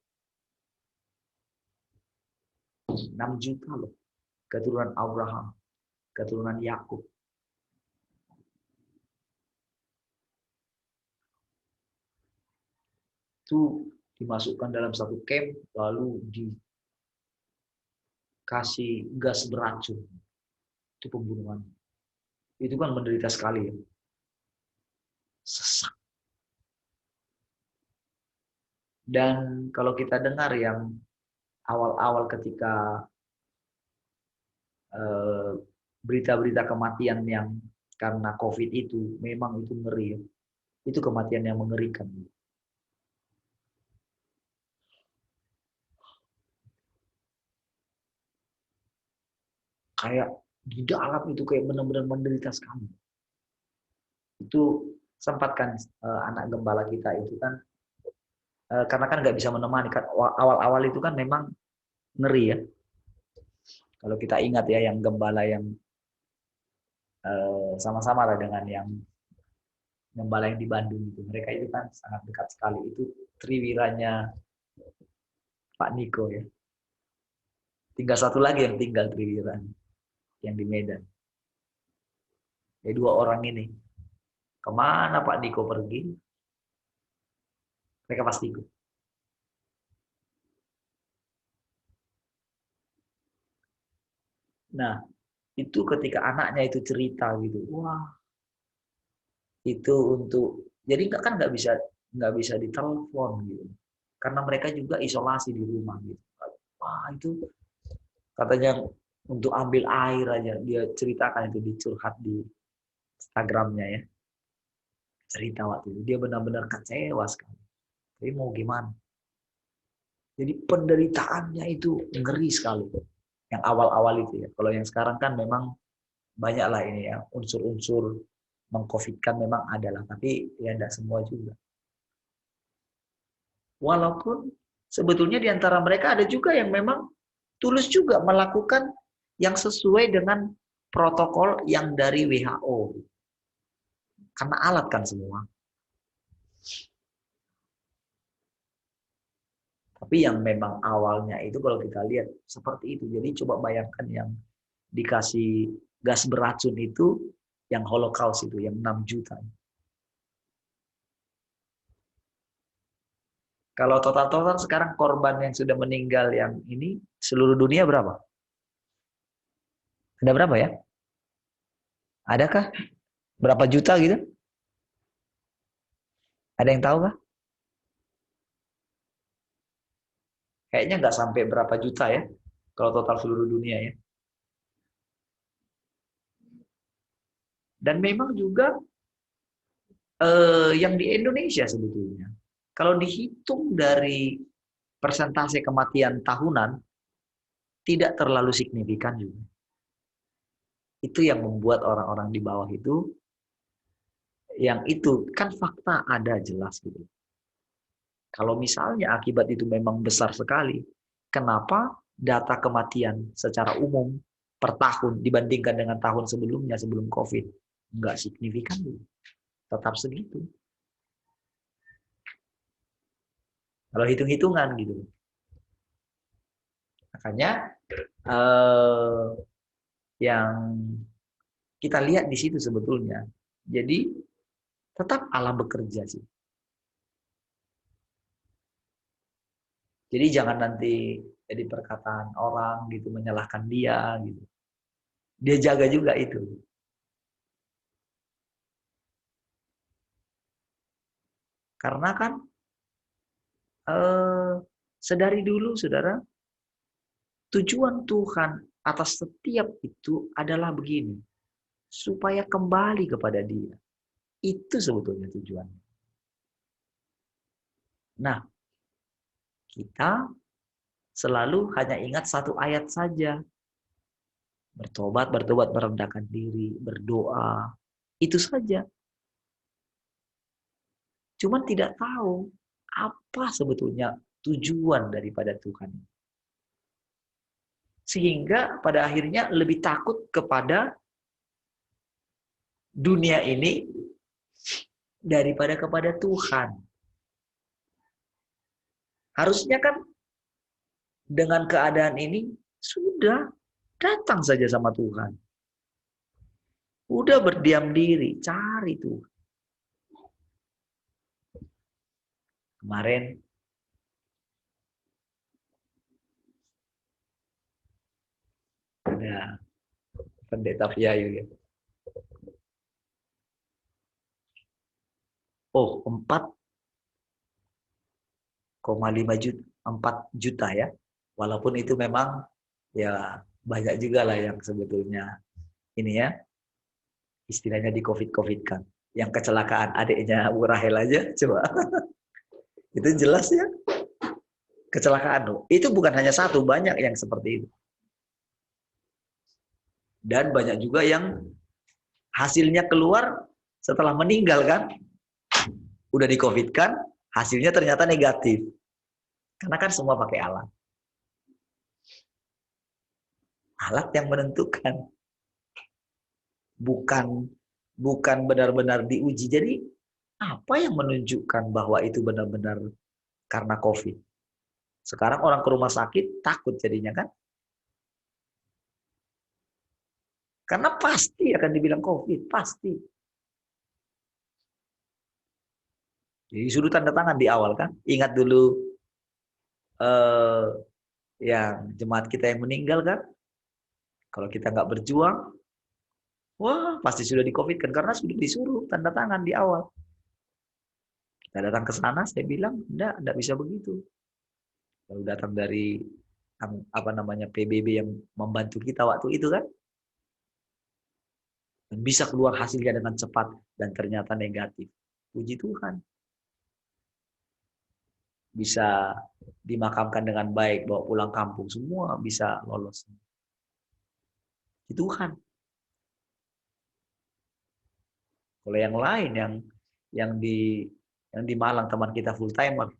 6 juta loh. Keturunan Abraham, keturunan Yakub. Itu dimasukkan dalam satu camp, lalu dikasih gas beracun. Itu pembunuhan. Itu kan menderita sekali ya. Sesak. Dan kalau kita dengar yang awal-awal ketika berita-berita kematian yang karena COVID itu, memang itu ngeri ya. Itu kematian yang mengerikan. Kayak di dalam itu kayak benar-benar menderita sekali. Itu sempat kan anak gembala kita itu kan, karena kan nggak bisa menemani kan, awal-awal itu kan memang ngeri ya. Kalau kita ingat ya yang gembala yang sama-sama lah dengan yang gembala yang di Bandung itu, mereka itu kan sangat dekat sekali. Itu triwiranya Pak Niko ya. Tinggal satu lagi yang tinggal triwiran yang di Medan. Ya, dua orang ini. Kemana Pak Niko pergi? Mereka pasti ikut. Nah, itu ketika anaknya itu cerita gitu, wah, itu untuk jadi kan nggak bisa ditelepon gitu, karena mereka juga isolasi di rumah gitu. Wah, itu katanya untuk ambil air aja dia ceritakan, itu dicurhat di Instagramnya ya, cerita waktu itu dia benar-benar kecewa sekali. Tapi mau gimana? Jadi penderitaannya itu ngeri sekali. Yang awal-awal itu ya. Kalau yang sekarang kan memang banyaklah ini ya, unsur-unsur mengcovidkan memang adalah, tapi ya tidak semua juga. Walaupun sebetulnya di antara mereka ada juga yang memang tulus juga melakukan yang sesuai dengan protokol yang dari WHO. Karena alat kan semua. Tapi yang memang awalnya itu kalau kita lihat seperti itu. Jadi coba bayangkan yang dikasih gas beracun itu, yang Holocaust itu, yang 6 juta. Kalau total-total sekarang korban yang sudah meninggal yang ini seluruh dunia berapa? Ada berapa ya? Adakah? Berapa juta gitu? Ada yang tahu kah? Kayaknya nggak sampai berapa juta ya, kalau total seluruh dunia ya. Dan memang juga yang di Indonesia sebetulnya, kalau dihitung dari persentase kematian tahunan, tidak terlalu signifikan juga. Itu yang membuat orang-orang di bawah itu, yang itu kan fakta ada jelas gitu. Kalau misalnya akibat itu memang besar sekali, kenapa data kematian secara umum per tahun dibandingkan dengan tahun sebelumnya, sebelum COVID, nggak signifikan, tetap segitu. Kalau hitung-hitungan gitu. Makanya yang kita lihat di situ sebetulnya. Jadi tetap Allah bekerja sih. Jadi jangan nanti jadi perkataan orang gitu menyalahkan dia gitu. Dia jaga juga itu. Karena kan sedari dulu saudara, tujuan Tuhan atas setiap itu adalah begini. Supaya kembali kepada dia. Itu sebetulnya tujuan. Nah, kita selalu hanya ingat satu ayat saja. Bertobat, merendahkan diri, berdoa. Itu saja. Cuman tidak tahu apa sebetulnya tujuan daripada Tuhan. Sehingga pada akhirnya lebih takut kepada dunia ini daripada kepada Tuhan. Harusnya kan dengan keadaan ini sudah datang saja sama Tuhan. Udah berdiam diri, cari Tuhan. Kemarin ada pendeta Fiayu ya. Oh, 4,5 juta, 4 juta ya. Walaupun itu memang ya banyak juga lah yang sebetulnya ini ya, istilahnya di COVID-kan. Yang kecelakaan adiknya Bu Rahel aja, coba. Itu jelas ya. Kecelakaan loh. Itu bukan hanya satu, banyak yang seperti itu. Dan banyak juga yang hasilnya keluar setelah meninggal kan. Udah di COVID-kan, hasilnya ternyata negatif. Karena kan semua pakai alat. Alat yang menentukan. Bukan benar-benar diuji. Jadi apa yang menunjukkan bahwa itu benar-benar karena COVID? Sekarang orang ke rumah sakit takut jadinya kan? Karena pasti akan dibilang COVID, pasti. Jadi suruh tanda tangan di awal kan? Ingat dulu yang jemaat kita yang meninggal kan? Kalau kita nggak berjuang, wah pasti sudah di COVID kan? Karena sudah disuruh tanda tangan di awal. Kita datang ke sana, saya bilang, enggak bisa begitu. Lalu datang dari apa namanya PBB yang membantu kita waktu itu kan? Dan bisa keluar hasilnya dengan cepat dan ternyata negatif. Puji Tuhan. Bisa dimakamkan dengan baik, bawa pulang kampung, semua bisa lolos. Puji Tuhan. Kalau yang lain yang di Malang teman kita full timer,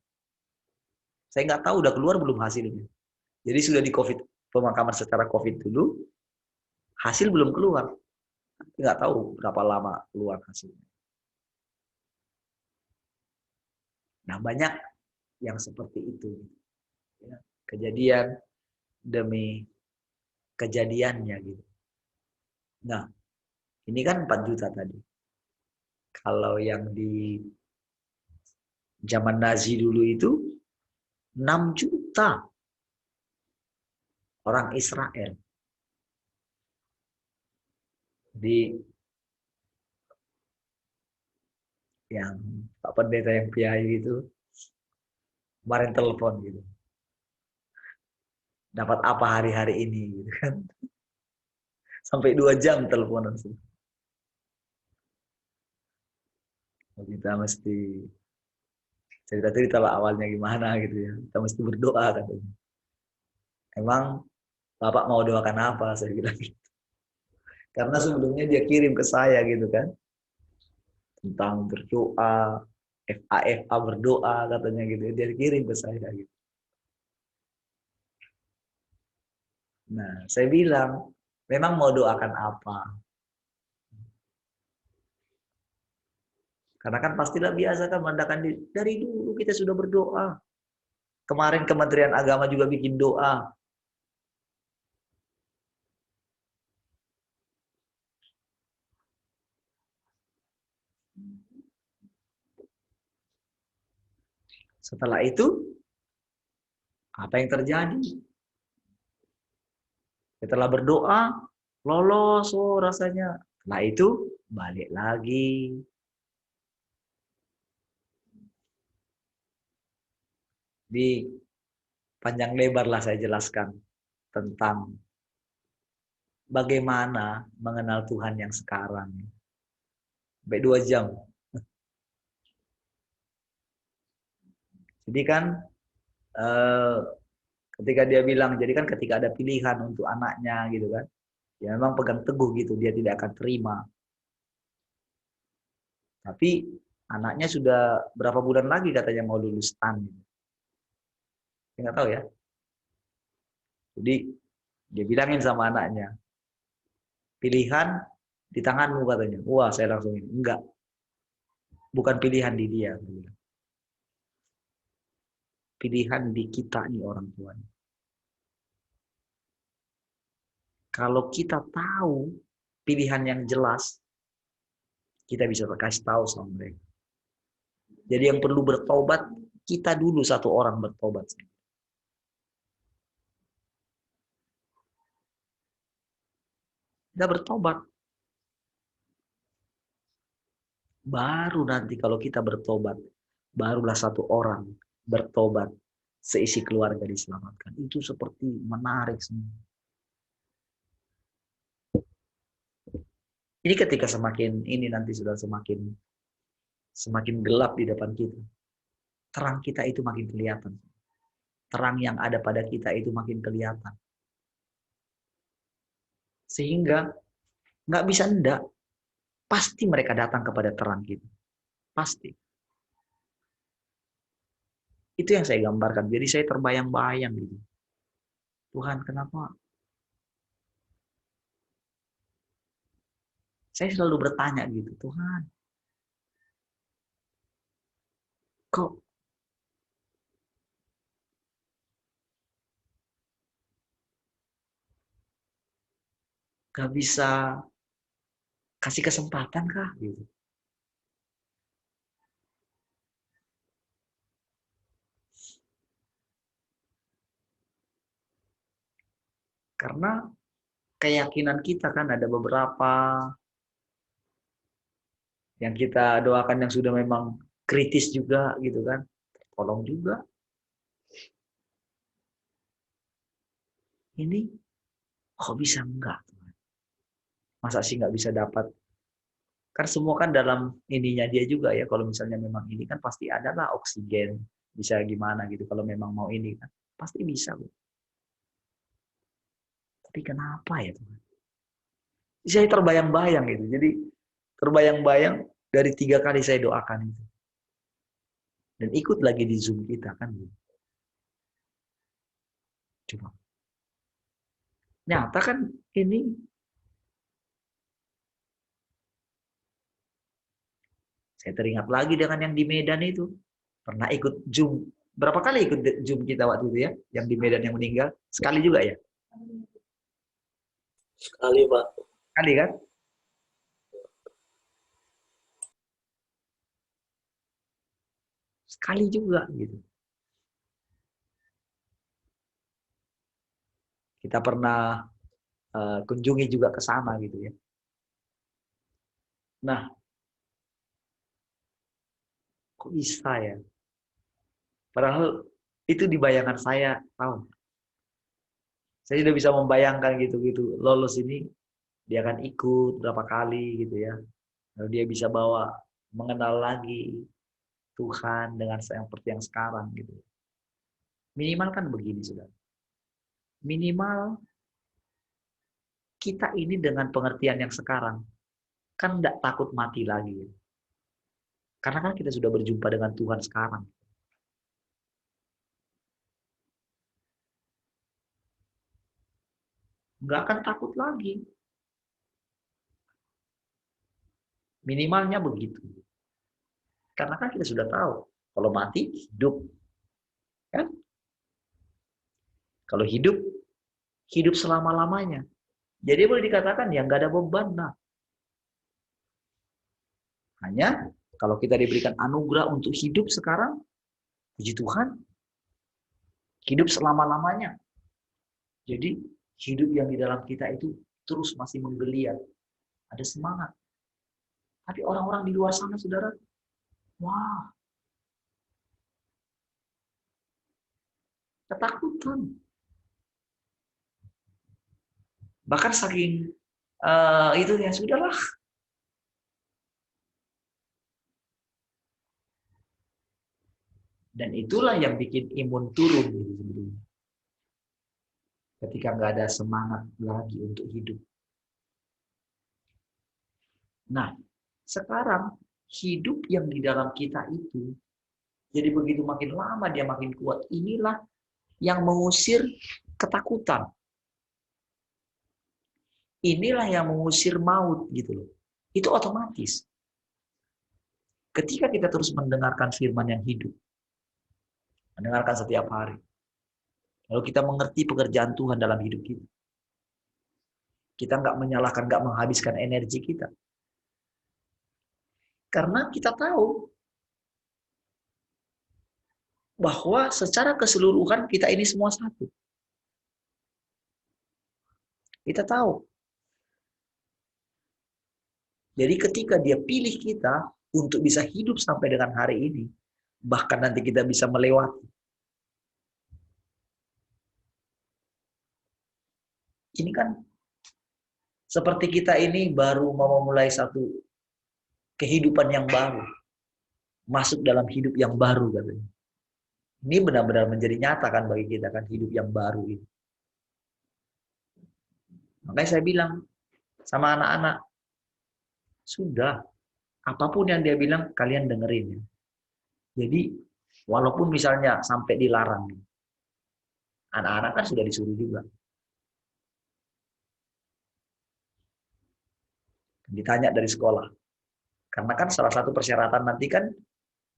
saya nggak tahu udah keluar belum hasilnya. Jadi sudah di COVID, pemakaman secara COVID dulu, hasil belum keluar. Nggak tahu berapa lama keluar hasilnya. Nah banyak yang seperti itu. Kejadian demi kejadiannya gitu. Nah ini kan 4 juta tadi. Kalau yang di zaman Nazi dulu itu 6 juta orang Israel. Di yang Pak Pendeta yang Piai itu kemarin telepon gitu. Dapat apa hari-hari ini gitu kan. Sampai 2 jam teleponan sih. Kita mesti cerita-cerita lah awalnya gimana gitu ya. Kita mesti berdoa katanya. Emang Bapak mau doakan apa? Saya bilang gitu. Karena sebelumnya dia kirim ke saya gitu kan. Tentang berdoa, FA berdoa katanya gitu. Dia kirim ke saya gitu. Nah, saya bilang, memang mau doakan apa? Karena kan pastilah biasa kan menandakan dari dulu kita sudah berdoa. Kemarin Kementerian Agama juga bikin doa. Setelah itu, apa yang terjadi? Setelah berdoa, lolos rasanya. Setelah itu, balik lagi. Di panjang lebar lah saya jelaskan tentang bagaimana mengenal Tuhan yang sekarang. Sampai 2 jam. Jadi kan ketika dia bilang, jadi kan ketika ada pilihan untuk anaknya gitu kan, ya memang pegang teguh gitu, dia tidak akan terima. Tapi anaknya sudah berapa bulan lagi katanya mau lulus STAN. Saya nggak tahu ya. Jadi dia bilangin sama anaknya, pilihan di tanganmu katanya. Wah, saya langsung ini. Enggak, bukan pilihan di dia. Pilihan di kita nih orang tua. Kalau kita tahu pilihan yang jelas, kita bisa kasih tahu sama mereka. Jadi yang perlu bertobat, kita dulu satu orang bertobat. Kita bertobat. Baru nanti kalau kita bertobat, barulah satu orang bertobat, seisi keluarga diselamatkan. Itu seperti menarik semua. Jadi ketika semakin ini nanti sudah semakin gelap di depan kita, terang kita itu makin kelihatan. Terang yang ada pada kita itu makin kelihatan. Sehingga nggak bisa enggak, pasti mereka datang kepada terang kita. Pasti. Itu yang saya gambarkan. Jadi saya terbayang-bayang gitu. Tuhan, kenapa? Saya selalu bertanya gitu, Tuhan, kok gak bisa kasih kesempatan kah? Gitu. Karena keyakinan kita kan ada beberapa yang kita doakan yang sudah memang kritis juga gitu kan. Tolong juga. Ini kok bisa enggak? Masa sih nggak bisa dapat? Kan semua kan dalam ininya dia juga ya. Kalau misalnya memang ini kan pasti ada lah oksigen. Bisa gimana gitu. Kalau memang mau ini kan. Pasti bisa. Tapi kenapa ya Tuhan? Saya terbayang-bayang gitu. Jadi terbayang-bayang dari 3 kali saya doakan itu. Dan ikut lagi di Zoom kita kan. Coba. Nyata kan ini. Saya teringat lagi dengan yang di Medan itu. Pernah ikut Zoom. Berapa kali ikut Zoom kita waktu itu ya? Yang di Medan yang meninggal. Sekali juga ya? Sekali, Pak. Sekali kan? Sekali juga gitu. Kita pernah kunjungi juga ke sana gitu ya. Nah, kok bisa ya? Padahal itu di bayangan saya, tahu. Saya sudah bisa membayangkan gitu-gitu. Lolos ini dia akan ikut berapa kali gitu ya. Lalu dia bisa bawa mengenal lagi Tuhan dengan seperti yang sekarang gitu. Minimal kan begini sudah. Minimal kita ini dengan pengertian yang sekarang kan tidak takut mati lagi. Karena kan kita sudah berjumpa dengan Tuhan sekarang. Nggak akan takut lagi. Minimalnya begitu. Karena kan kita sudah tahu, kalau mati, hidup. Kan? Kalau hidup, hidup selama-lamanya. Jadi boleh dikatakan ya nggak ada beban. Nah, hanya kalau kita diberikan anugerah untuk hidup sekarang, puji Tuhan, hidup selama-lamanya. Jadi hidup yang di dalam kita itu terus masih menggeliat. Ada semangat. Tapi orang-orang di luar sana, saudara, wah, ketakutan. Bahkan saking itu ya sudahlah. Dan itulah yang bikin imun turun gitu sebetulnya. Ketika nggak ada semangat lagi untuk hidup. Nah, sekarang hidup yang di dalam kita itu, jadi begitu makin lama dia makin kuat. Inilah yang mengusir ketakutan. Inilah yang mengusir maut gitu loh. Itu otomatis. Ketika kita terus mendengarkan firman yang hidup, mendengarkan setiap hari, lalu kita mengerti pekerjaan Tuhan dalam hidup kita. Kita nggak menyalahkan, nggak menghabiskan energi kita. Karena kita tahu bahwa secara keseluruhan kita ini semua satu. Kita tahu. Jadi ketika dia pilih kita untuk bisa hidup sampai dengan hari ini, bahkan nanti kita bisa melewati. Ini kan seperti kita ini baru mau memulai satu kehidupan yang baru. Masuk dalam hidup yang baru katanya. Ini benar-benar menjadi nyata kan bagi kita kan hidup yang baru ini. Makanya saya bilang sama anak-anak, sudah, apapun yang dia bilang kalian dengerin ya. Jadi walaupun misalnya sampai dilarang, anak-anak kan sudah disuruh juga. Ditanya dari sekolah. Karena kan salah satu persyaratan nanti kan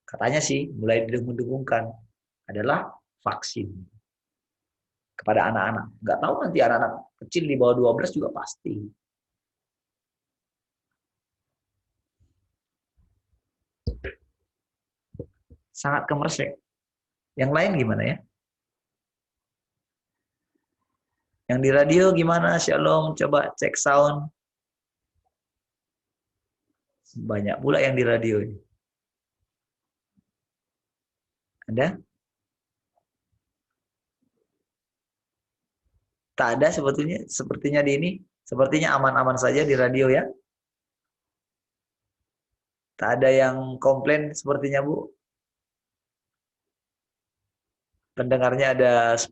katanya sih mulai didengung-dengungkan adalah vaksin kepada anak-anak. Nggak tahu nanti anak-anak kecil di bawah 12 juga pasti. Sangat kemersek. Yang lain gimana ya? Yang di radio gimana? Shalom, coba cek sound. Banyak pula yang di radio ini. Ada? Tak ada sebetulnya, sepertinya di ini, sepertinya aman-aman saja di radio ya. Tak ada yang komplain sepertinya Bu. Pendengarnya ada 10.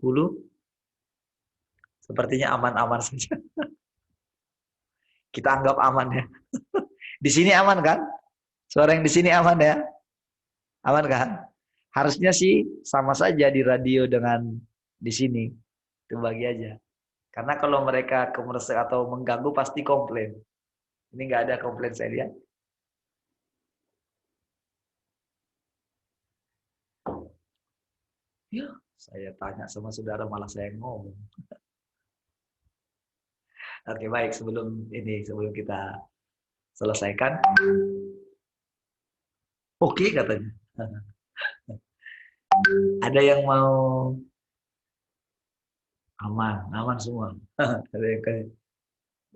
Sepertinya aman-aman saja. Kita anggap aman ya. Di sini aman kan? Suara yang di sini aman ya? Aman kan? Harusnya sih sama saja di radio dengan di sini. Itu bagi aja. Karena kalau mereka kemersek atau mengganggu pasti komplain. Ini nggak ada komplain saya lihat. Ya, saya tanya sama saudara malah saya ngomong. Oke, baik. Sebelum kita selesaikan. Oke, katanya. Ada yang mau aman semua.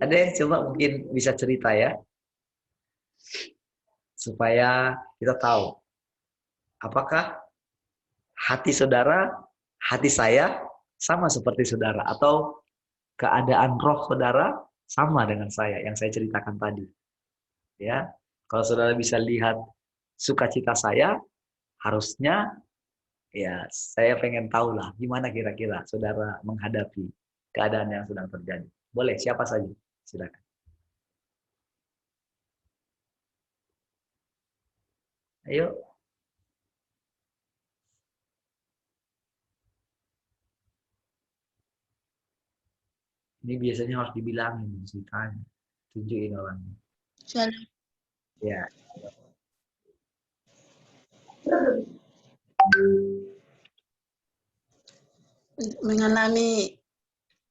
Ada yang coba mungkin bisa cerita ya. Supaya kita tahu apakah hati saudara, hati saya sama seperti saudara atau keadaan roh saudara sama dengan saya yang saya ceritakan tadi. Ya. Kalau saudara bisa lihat sukacita saya, harusnya ya saya pengen tahu lah gimana kira-kira saudara menghadapi keadaan yang sedang terjadi. Boleh, siapa saja. Silakan. Ayo. Ini biasanya harus dibilangin ceritanya. Tunjukin orangnya. Shalom. Ya. mengalami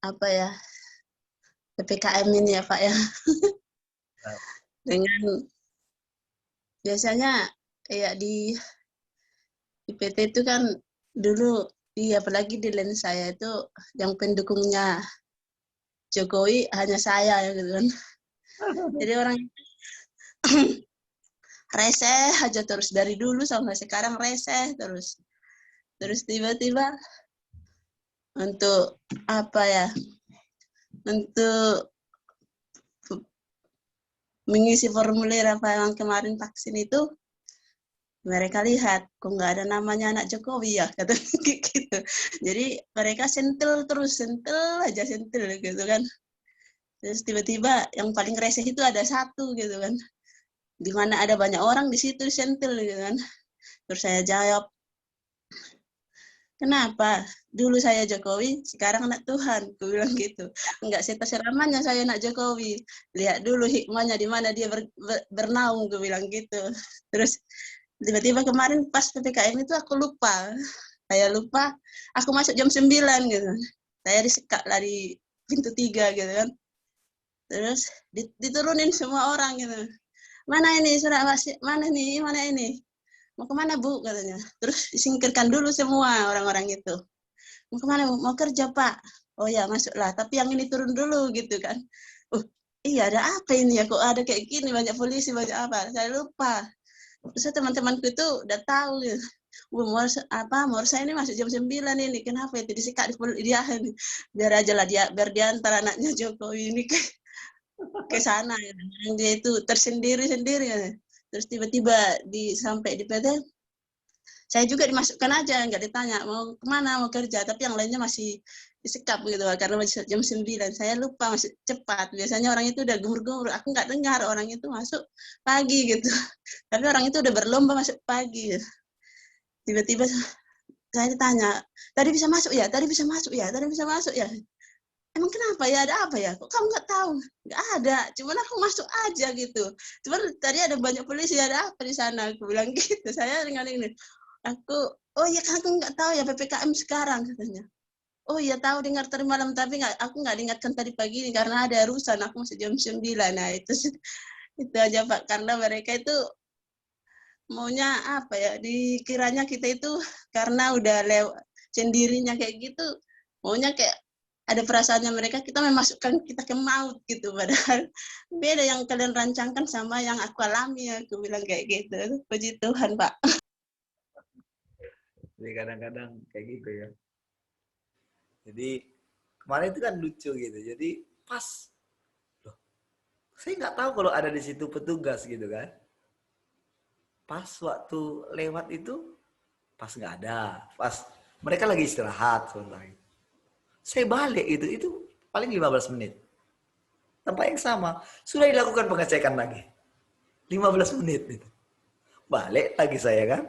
apa ya, PPKM ini ya Pak ya. Dengan biasanya kayak di PT itu kan dulu, apalagi di LAN saya itu yang pendukungnya Jokowi hanya saya gitu kan. Jadi orang reseh aja terus dari dulu sampai sekarang reseh terus. Terus tiba-tiba untuk apa ya? Untuk mengisi formulir apa yang kemarin vaksin itu, mereka lihat kok nggak ada namanya anak Jokowi ya, kata gitu. Jadi mereka sentil terus, sentil aja sentil gitu kan. Terus tiba-tiba yang paling reseh itu ada satu gitu kan, di mana ada banyak orang di situ sentil gitu kan. Terus saya jawab, kenapa? Dulu saya Jokowi, sekarang anak Tuhan. Aku bilang gitu. Enggak seramanya saya anak Jokowi. Lihat dulu hikmahnya di mana dia bernaung, aku bilang gitu. Terus tiba-tiba kemarin pas PPKM itu aku lupa. Saya lupa, aku masuk jam 9 gitu. Saya disekat lah di pintu 3 gitu kan. Terus diturunin semua orang gitu. Mana ini surat wasiat? Mana ini? Mau kemana Bu katanya. Terus disingkirkan dulu semua orang-orang itu. Mau kemana Bu? Mau kerja Pak. Oh ya masuklah. Tapi yang ini turun dulu gitu kan. Iya ada apa ini ya? Kok ada kayak gini banyak polisi banyak apa? Saya lupa. Terus teman-temanku itu udah tahu gitu. Mau saya ini masuk jam 9 ini. Kenapa itu disikat di dia ini. Biar aja lah biar dia antara anaknya Jokowi ini ke sana ya. Dia itu tersendiri-sendiri ya. Terus tiba-tiba sampai di PT, saya juga dimasukkan aja, nggak ditanya mau kemana, mau kerja, tapi yang lainnya masih disekap gitu karena masih jam 9. Saya lupa masih cepat. Biasanya orang itu udah gemur-gemur, aku nggak dengar orang itu masuk pagi gitu. Tapi orang itu udah berlomba masuk pagi. Tiba-tiba saya ditanya, tadi bisa masuk ya? Tadi bisa masuk ya? Tadi bisa masuk ya? Emang kenapa ya, ada apa ya, kok kamu nggak tahu? Nggak ada, cuman aku masuk aja gitu. Cuman tadi ada banyak polisi, ada apa di sana, aku bilang gitu. Saya dengan ini, oh ya kan aku nggak tahu ya PPKM sekarang katanya. Oh iya tahu, dengar tadi malam, tapi aku nggak diingatkan tadi pagi ini karena ada urusan, aku masih jam 9. Nah itu aja Pak, karena mereka itu maunya apa ya, dikiranya kita itu karena udah lewat sendirinya kayak gitu, maunya kayak ada perasaannya mereka, kita memasukkan kita ke maut gitu, padahal beda yang kalian rancangkan sama yang aku alami, aku bilang kayak gitu. Puji Tuhan Pak. Jadi kadang-kadang kayak gitu ya. Jadi kemarin itu kan lucu gitu. Jadi pas, loh, saya nggak tahu kalau ada di situ petugas gitu kan. Pas waktu lewat itu, pas nggak ada. Pas mereka lagi istirahat sebentar. Saya balik itu paling 15 menit. Tempat yang sama, sudah dilakukan pengecekan lagi. 15 menit itu. Balik lagi saya kan.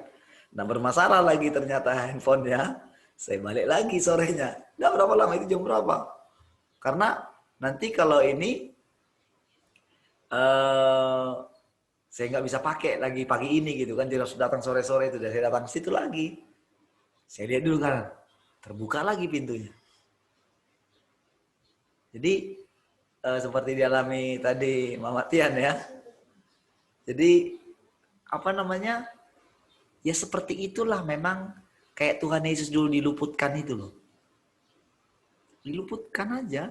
Nah bermasalah lagi ternyata handphonenya. Saya balik lagi sorenya. Nggak berapa lama, itu jam berapa? Karena nanti kalau ini saya nggak bisa pakai lagi pagi ini gitu kan. Jadi harus datang sore-sore itu. Dan saya datang ke situ lagi. Saya lihat dulu kan. Terbuka lagi pintunya. Jadi seperti dialami tadi Mama Tian ya. Jadi apa namanya? Ya seperti itulah memang kayak Tuhan Yesus dulu diluputkan itu loh. Diluputkan aja.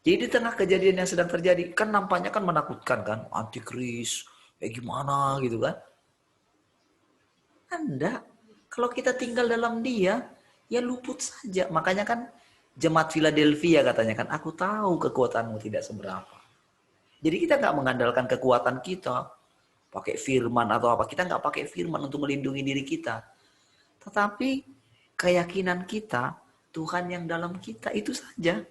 Jadi di tengah kejadian yang sedang terjadi, kan nampaknya kan menakutkan kan, antikris, kayak gimana gitu kan. Enggak. Kalau kita tinggal dalam Dia, ya luput saja. Makanya kan jemaat Philadelphia katanya kan, aku tahu kekuatanmu tidak seberapa. Jadi kita nggak mengandalkan kekuatan kita, pakai firman atau apa. Kita nggak pakai firman untuk melindungi diri kita. Tetapi keyakinan kita, Tuhan yang dalam kita, itu saja.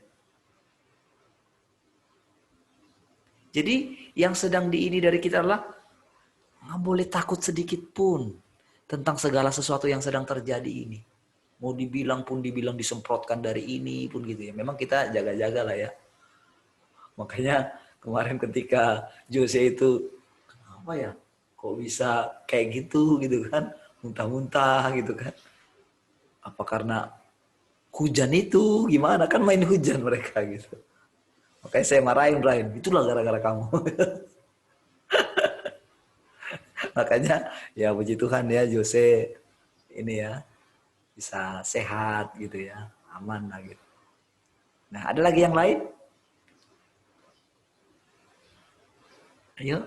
Jadi yang sedang diini dari kita adalah nggak boleh takut sedikit pun tentang segala sesuatu yang sedang terjadi ini. Mau dibilang pun dibilang disemprotkan dari ini pun gitu ya. Memang kita jaga-jaga lah ya. Makanya kemarin ketika Jose itu, kenapa ya? Kok bisa kayak gitu kan? Muntah-muntah gitu kan. Apa karena hujan itu gimana, kan main hujan mereka gitu. Makanya saya marahin Brian, itulah gara-gara kamu. Makanya ya puji Tuhan ya Jose ini ya bisa sehat gitu ya, aman lah gitu. Nah, ada lagi yang lain? Ayo.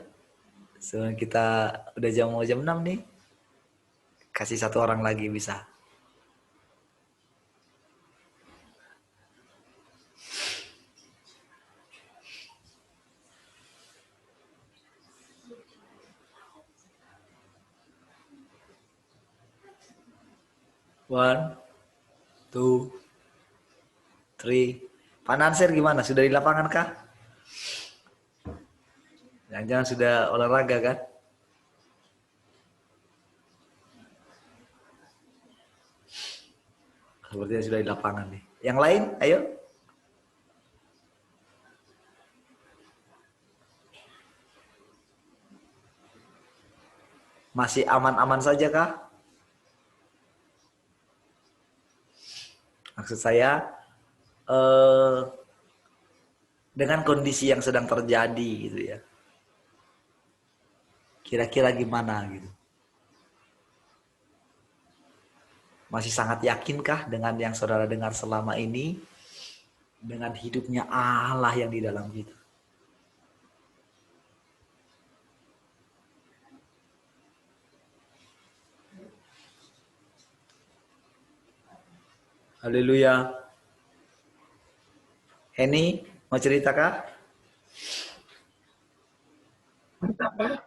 Sebelum kita udah jam 6 nih. Kasih satu orang lagi bisa. One, two, three. Pak Nansir gimana? Sudah di lapangan kah? Jangan-jangan sudah olahraga kan? Sepertinya sudah di lapangan nih. Yang lain, ayo. Masih aman-aman saja kah? Maksud saya, dengan kondisi yang sedang terjadi gitu ya. Kira-kira gimana gitu? Masih sangat yakinkah dengan yang saudara dengar selama ini? Dengan hidupnya Allah yang di dalam kita? Haleluya. Henny, mau cerita kah? Mantap, Pak.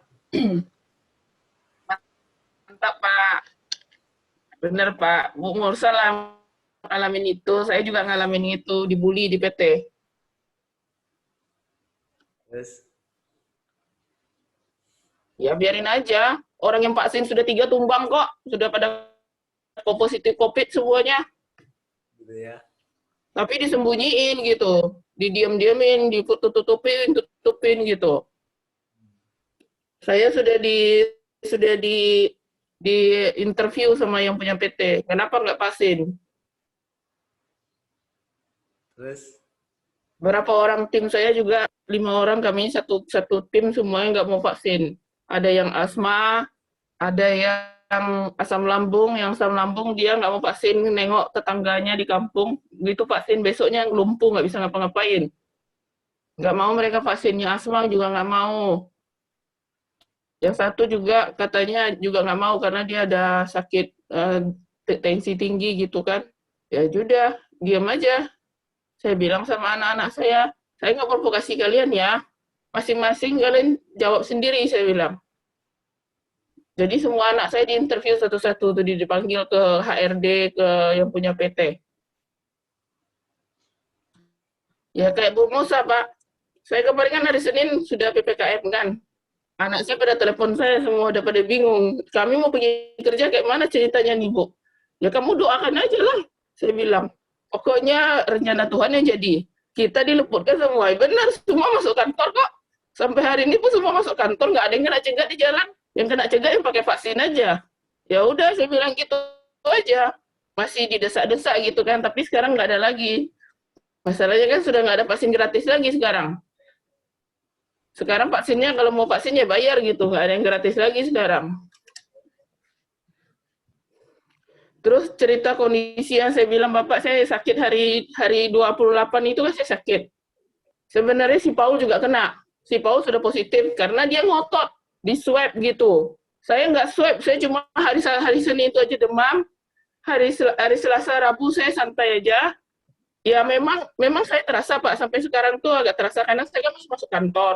Mantap, Pak. Bener, Pak. Bu Mursa ngalamin itu. Saya juga ngalamin itu. Dibully di PT. Terus? Ya, biarin aja. Orang yang vaksin sudah 3 tumbang kok. Sudah pada positif COVID semuanya. Gitu ya. Tapi disembunyiin gitu. Didiam-diamin, tutupin gitu. Saya sudah di interview sama yang punya PT. Kenapa nggak vaksin? Terus? Berapa orang tim saya juga 5 orang kami satu tim semuanya nggak mau vaksin. Ada yang asma, ada yang asam lambung dia nggak mau vaksin, nengok tetangganya di kampung, gitu vaksin besoknya lumpuh nggak bisa ngapa-ngapain. Nggak mau mereka vaksinnya, asma juga nggak mau. Yang satu juga katanya juga nggak mau karena dia ada sakit tensi tinggi gitu kan. Ya sudah, diam aja. Saya bilang sama anak-anak saya nggak provokasi kalian ya. Masing-masing kalian jawab sendiri, saya bilang. Jadi semua anak saya diinterview satu-satu, tuh dipanggil ke HRD, ke yang punya PT. Ya kayak Bu Musa, Pak. Saya kemarin kan hari Senin sudah PPKM kan. Anak saya pada telepon saya, semua udah pada bingung. Kami mau pergi kerja kayak mana ceritanya nih, Bu? Ya kamu doakan aja lah, saya bilang. Pokoknya rencana Tuhan yang jadi. Kita diluputkan semua. Benar, semua masuk kantor kok. Sampai hari ini pun semua masuk kantor, nggak ada yang kena cegat di jalan. Yang kena cegat yang pakai vaksin aja. Ya udah, saya bilang gitu aja. Masih didesak-desak gitu kan, tapi sekarang nggak ada lagi. Masalahnya kan sudah nggak ada vaksin gratis lagi sekarang. Sekarang vaksinnya kalau mau vaksin ya bayar gitu, nggak ada yang gratis lagi sekarang. Terus cerita kondisi yang saya bilang, Bapak saya sakit hari 28 itu kan saya sakit. Sebenarnya si Paul juga kena. Si Paul sudah positif karena dia ngotot di swab gitu. Saya nggak swab, saya cuma hari Senin itu aja demam. Hari Selasa, Rabu saya santai aja. Ya memang saya terasa Pak, sampai sekarang tuh agak terasa karena saya kan masih masuk kantor,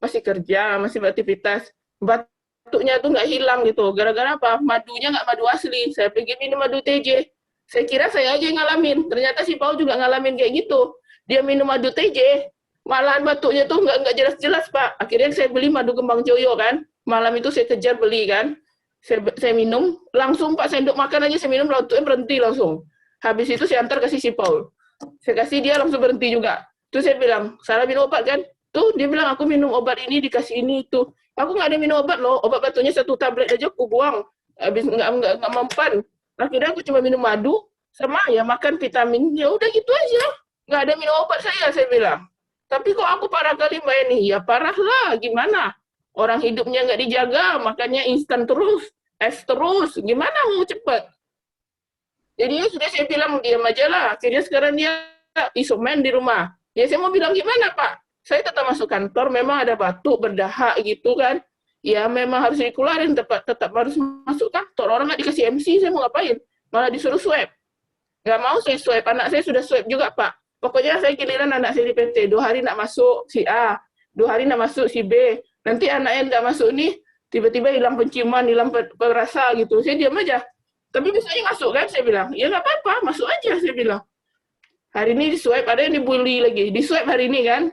masih kerja, masih beraktivitas. Batuknya tuh nggak hilang gitu. Gara-gara apa? Madunya nggak madu asli. Saya pergi minum madu TJ. Saya kira saya aja yang ngalamin. Ternyata si Paul juga ngalamin kayak gitu. Dia minum madu TJ, malahan batuknya tuh nggak jelas-jelas Pak. Akhirnya saya beli madu kembang joyo kan. Malam itu saya kejar beli kan. Saya minum, langsung Pak sendok makan aja saya minum, batuknya berhenti langsung. Habis itu saya antar kasih si Paul. Saya kasih dia langsung berhenti juga. Terus saya bilang, Sarah minum obat kan? Tuh dia bilang aku minum obat ini dikasih ini itu. Aku nggak ada minum obat loh. Obat batuknya 1 tablet aja aku buang. Habis nggak mempan. Akhirnya aku cuma minum madu. sama ya makan vitamin, ya udah gitu aja. Nggak ada minum obat saya bilang. Tapi kok aku parah kali Mbak Eni? Ya parah lah, gimana? Orang hidupnya nggak dijaga, makannya instan terus, es terus, gimana mau cepat? Jadi ya sudah saya bilang diam aja lah. Akhirnya sekarang dia isoman di rumah. Ya saya mau bilang gimana Pak? Saya tetap masuk kantor, memang ada batuk, berdahak gitu kan. Ya memang harus dikeluarin, tetap harus masuk kantor. Orang nggak dikasih MC, saya mau ngapain? Malah disuruh swab. Nggak mau saya swab, anak saya sudah swab juga Pak. Pokoknya saya giliran anak saya di PT, 2 hari nak masuk si A, 2 hari nak masuk si B. Nanti anaknya nggak masuk nih, tiba-tiba hilang penciuman, hilang perasa gitu. Saya diam aja. Tapi besoknya masuk kan, saya bilang. Ya nggak apa-apa, masuk aja, saya bilang. Hari ini di swab, ada yang dibully lagi. Di swab hari ini kan,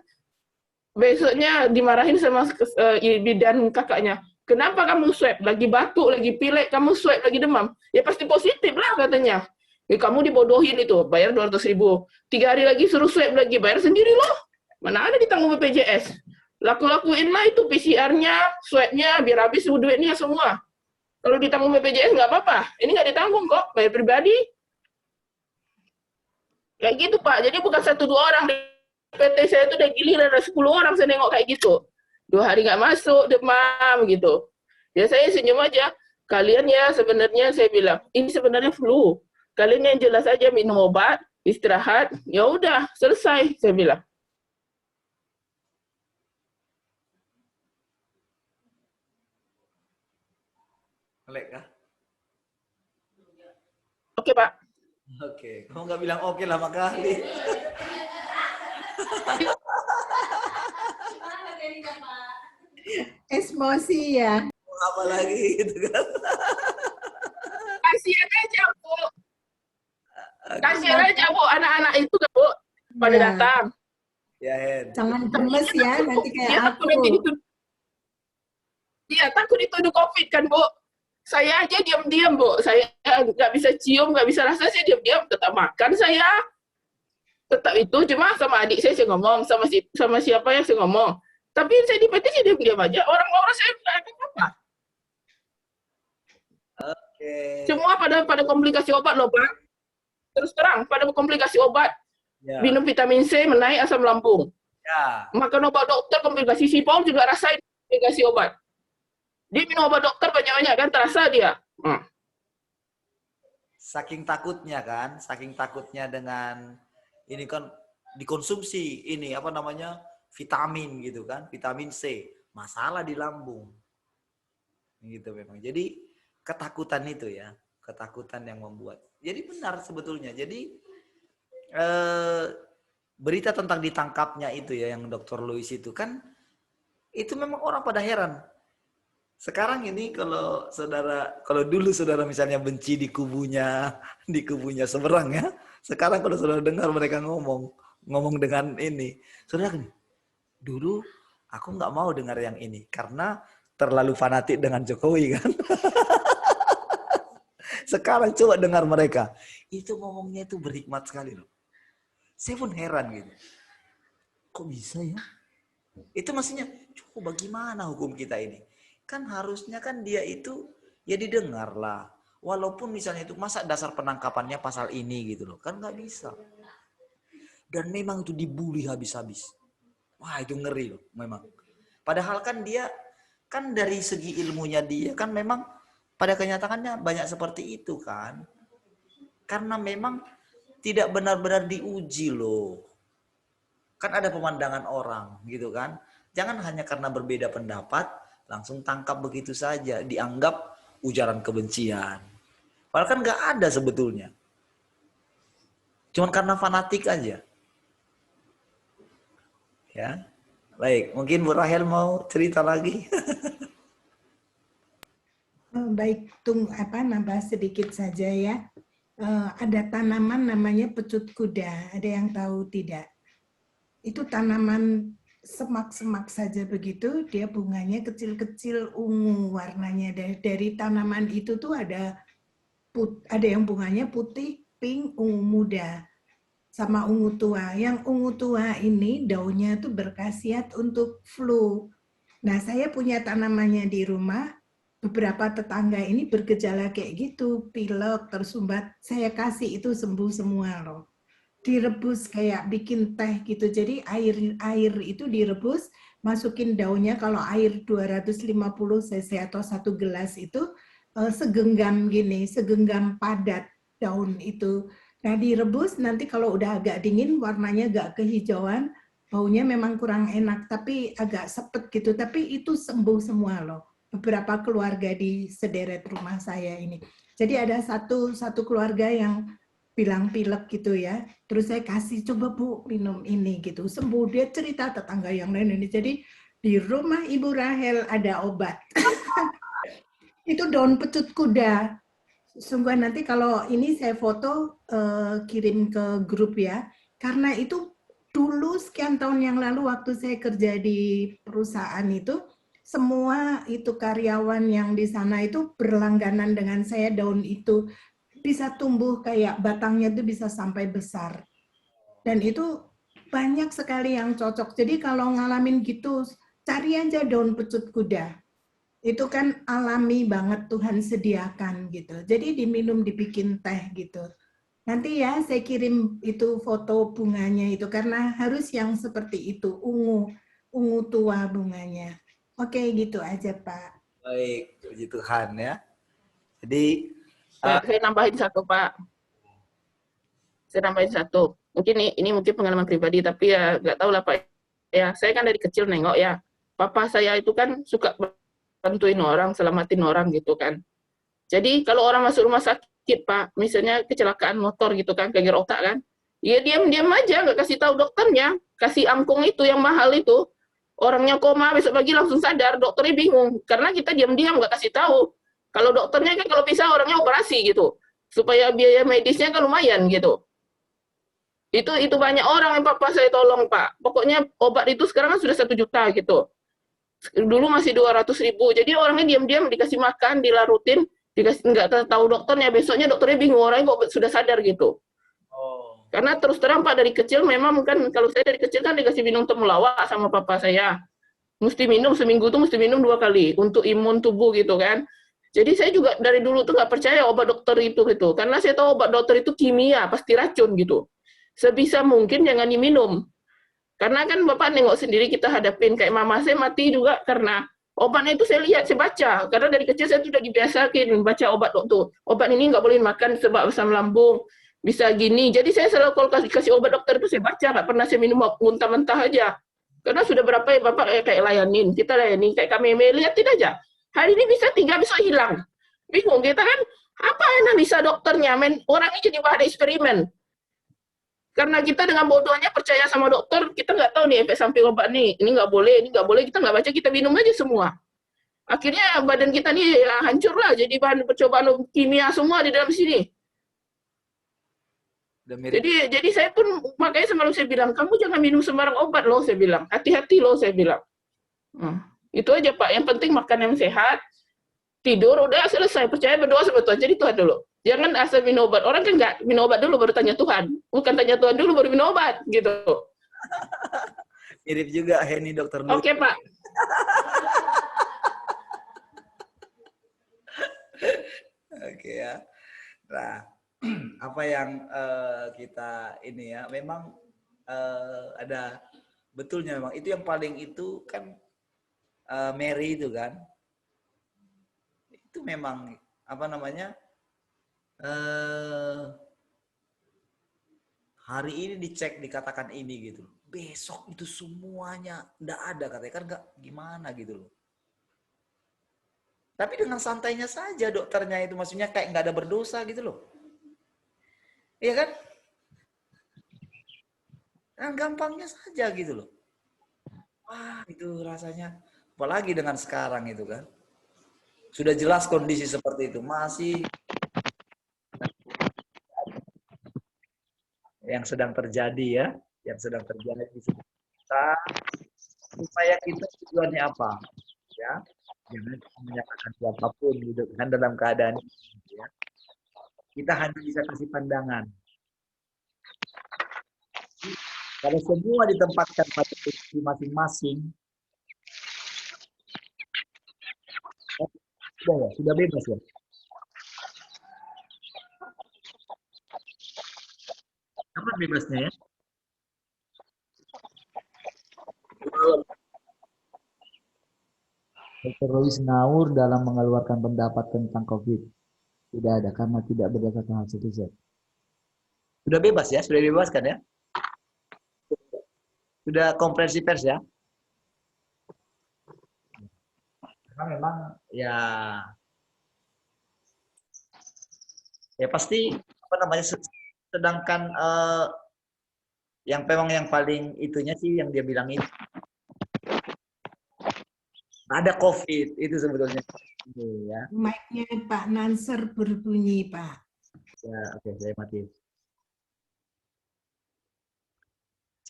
besoknya dimarahin sama bidan kakaknya. Kenapa kamu swab? Lagi batuk, lagi pilek, kamu swab, lagi demam. Ya pasti positif lah katanya. Ya, kamu dibodohin itu, bayar 200.000. 3 hari lagi suruh swab lagi, bayar sendiri loh. Mana ada ditanggung BPJS. Laku-lakuinlah itu PCR-nya, swab-nya, biar habis duitnya semua. Kalau ditanggung BPJS nggak apa-apa. Ini nggak ditanggung kok, bayar pribadi. Kayak gitu Pak, jadi bukan 1-2 orang di PT saya itu udah giliran, ada 10 orang saya nengok kayak gitu. 2 hari nggak masuk, demam gitu. Ya saya senyum aja. Kalian ya sebenarnya saya bilang, ini sebenarnya flu. Kalian yang jelas aja minum obat, istirahat, ya udah selesai saya bilang. Melek kah? Oke Pak. Oke, kamu nggak bilang oke lama kali. Emosi ya. Apa lagi gitu kan? Kasihan aja Bu. Kasihan aja Bu, anak-anak itu kan Bu, pada Ya. datang. Ya, Hen. Jangan gemes ya, nanti Dia kayak takut aku. nanti dituduh. Dia takut dituduh COVID kan Bu. Saya aja diam-diam Bu. Saya nggak bisa cium, nggak bisa rasa, saya diam-diam. Tetap makan saya. Tetap itu, cuma sama adik saya ngomong, sama siapa yang saya ngomong. Tapi saya di PT saya diam-diam aja. Orang-orang saya nggak ada apa-apa. Oke. Semua pada komplikasi obat loh Pak. Terus terang, pada komplikasi obat. Ya. Minum vitamin C menaik asam lambung. Ya. Makan obat dokter komplikasi. Si Paul juga rasain komplikasi obat. Dia minum obat dokter banyak-banyak kan, terasa dia. Saking takutnya dengan ini kan dikonsumsi ini apa namanya vitamin gitu kan, vitamin C, masalah di lambung. Gitu memang. Jadi ketakutan itu ya, ketakutan yang membuat. Jadi benar sebetulnya. Jadi berita tentang ditangkapnya itu ya yang Dr. Louis itu kan itu memang orang pada heran. Sekarang ini kalau dulu saudara misalnya benci di kubunya seberang ya. Sekarang kalau saudara dengar mereka ngomong dengan ini, saudara gini, dulu aku nggak mau dengar yang ini karena terlalu fanatik dengan Jokowi kan. Sekarang coba dengar mereka, itu ngomongnya itu berhikmat sekali loh. Saya pun heran gitu. Kok bisa ya? Itu maksudnya, coba bagaimana hukum kita ini? Kan harusnya kan dia itu ya didengar lah. Walaupun misalnya itu masa dasar penangkapannya pasal ini gitu loh. Kan nggak bisa. Dan memang itu dibully habis-habis. Wah itu ngeri loh memang. Padahal kan dia kan dari segi ilmunya dia kan memang pada kenyataannya banyak seperti itu kan. Karena memang tidak benar-benar diuji loh. Kan ada pemandangan orang gitu kan. Jangan hanya karena berbeda pendapat langsung tangkap begitu saja, dianggap ujaran kebencian. Padahal kan nggak ada sebetulnya. Cuman karena fanatik aja. Ya, baik. Mungkin Bu Rahel mau cerita lagi. Baik, nambah sedikit saja ya. Ada tanaman namanya pecut kuda. Ada yang tahu tidak? Itu tanaman semak-semak saja begitu, dia bunganya kecil-kecil ungu warnanya. Dari tanaman itu tuh ada yang bunganya putih, pink, ungu muda, sama ungu tua. Yang ungu tua ini daunnya tuh berkhasiat untuk flu. Nah, saya punya tanamannya di rumah, beberapa tetangga ini bergejala kayak gitu, pilek, tersumbat. Saya kasih itu sembuh semua loh. Direbus kayak bikin teh gitu. Jadi air itu direbus, masukin daunnya. Kalau air 250 cc atau 1 gelas itu segenggam gini, segenggam padat daun itu. Nah direbus nanti kalau udah agak dingin warnanya agak kehijauan, baunya memang kurang enak tapi agak sepet gitu. Tapi itu sembuh semua loh. Beberapa keluarga di sederet rumah saya ini. Jadi ada satu keluarga yang bilang pilek gitu ya. Terus saya kasih coba Bu minum ini gitu. Sembuh. Dia cerita tetangga yang lain ini. Jadi di rumah Ibu Rahel ada obat. Itu daun pecut kuda. Sungguh nanti kalau ini saya foto kirim ke grup ya. Karena itu dulu sekian tahun yang lalu waktu saya kerja di perusahaan itu, semua itu karyawan yang di sana itu berlangganan dengan saya daun itu. Bisa tumbuh kayak batangnya itu bisa sampai besar. Dan itu banyak sekali yang cocok. Jadi kalau ngalamin gitu, cari aja daun pecut kuda. Itu kan alami banget Tuhan sediakan gitu. Jadi diminum, dibikin teh gitu. Nanti ya saya kirim itu foto bunganya itu karena harus yang seperti itu, ungu tua bunganya. Oke, gitu aja Pak. Baik, puji Tuhan ya. Jadi Pak, saya nambahin satu, Pak. Saya nambahin satu. Mungkin ini mungkin pengalaman pribadi, tapi ya nggak tahu lah, Pak. Ya, saya kan dari kecil nengok ya. Papa saya itu kan suka bantuin orang, selamatin orang gitu kan. Jadi kalau orang masuk rumah sakit, Pak, misalnya kecelakaan motor gitu kan, geger otak kan, ya diam-diam aja, nggak kasih tahu dokternya, kasih angkung itu yang mahal itu. Orangnya koma, besok pagi langsung sadar, dokternya bingung. Karena kita diam-diam nggak kasih tahu. Kalau dokternya kan kalau bisa orangnya operasi gitu, supaya biaya medisnya kan lumayan gitu. Itu banyak orang yang papa saya tolong, Pak. Pokoknya obat itu sekarang kan sudah 1 juta gitu. Dulu masih 200.000. Jadi orangnya diam-diam dikasih makan, dilarutin, dikasih nggak tahu dokternya. Besoknya dokternya bingung, orangnya kok sudah sadar gitu. oh, Karena terus terang Pak dari kecil memang kan kalau saya dari kecil kan dikasih minum temulawak sama papa saya. Mesti minum seminggu tuh mesti minum 2 kali untuk imun tubuh gitu kan. Jadi saya juga dari dulu tuh nggak percaya obat dokter itu gitu. Karena saya tahu obat dokter itu kimia, pasti racun gitu. Sebisa mungkin jangan diminum. Karena kan Bapak nengok sendiri kita hadapin, kayak mama saya mati juga karena obatnya itu saya lihat, saya baca. Karena dari kecil saya sudah dibiasakan baca obat dokter. Obat ini nggak boleh makan sebab asam lambung, bisa gini. Jadi saya selalu kalau kasih obat dokter itu saya baca, nggak pernah saya minum mentah-mentah aja. Karena sudah berapa ya Bapak kayak layanin, kita layanin, kayak kami lihatin aja. Hari ini bisa 3, besok hilang. Bingung kita kan, apa analisa dokternya, orangnya jadi bahan eksperimen. Karena kita dengan bodohnya percaya sama dokter, kita nggak tahu nih efek samping obat nih, ini nggak boleh, kita nggak baca, kita minum aja semua. Akhirnya badan kita nih ya, hancur lah, jadi bahan percobaan kimia semua di dalam sini. Jadi saya pun makanya selalu saya bilang, kamu jangan minum sembarang obat loh, saya bilang, hati-hati loh, saya bilang. Itu aja Pak, yang penting makan yang sehat, tidur, udah selesai, percaya berdoa sebetulnya, jadi Tuhan dulu. Jangan asal minum obat. Orang kan nggak minum obat dulu baru tanya Tuhan. Bukan tanya Tuhan dulu baru minum obat gitu. mirip juga Henny dokter. Oke, Pak. Oke ya. Nah, apa yang kita ini ya, memang ada betulnya memang itu yang paling itu kan Mary itu kan. Itu memang apa namanya? Hari ini dicek dikatakan ini gitu, besok itu semuanya nggak ada katanya kan, nggak gimana gitu loh. Tapi dengan santainya saja dokternya itu, maksudnya kayak nggak ada berdosa gitu loh, iya kan? Dengan gampangnya saja gitu loh. Wah itu rasanya, apalagi dengan sekarang itu kan, sudah jelas kondisi seperti itu masih yang sedang terjadi ya, yang sedang terjadi di kita, supaya kita tujuannya apa? Ya, jangan menyalahkan siapapun gitu kan dalam keadaan ini. Ya. Kita hanya bisa kasih pandangan. Kalau semua ditempatkan pada posisi masing-masing, bisa ya? Sudah bebas ya? Kapan bebasnya ya? Dr. Louis ngawur dalam mengeluarkan pendapat tentang COVID. Tidak ada karena tidak berdasarkan hasil riset. Sudah bebas ya? Sudah dibebaskan ya? Sudah konferensi pers ya? Karena memang ya pasti apa namanya, sedangkan yang memang yang paling itunya sih yang dia bilang itu ada COVID itu sebetulnya. Ya. Mic-nya Pak Nanser berbunyi, Pak. Ya, oke, saya mati.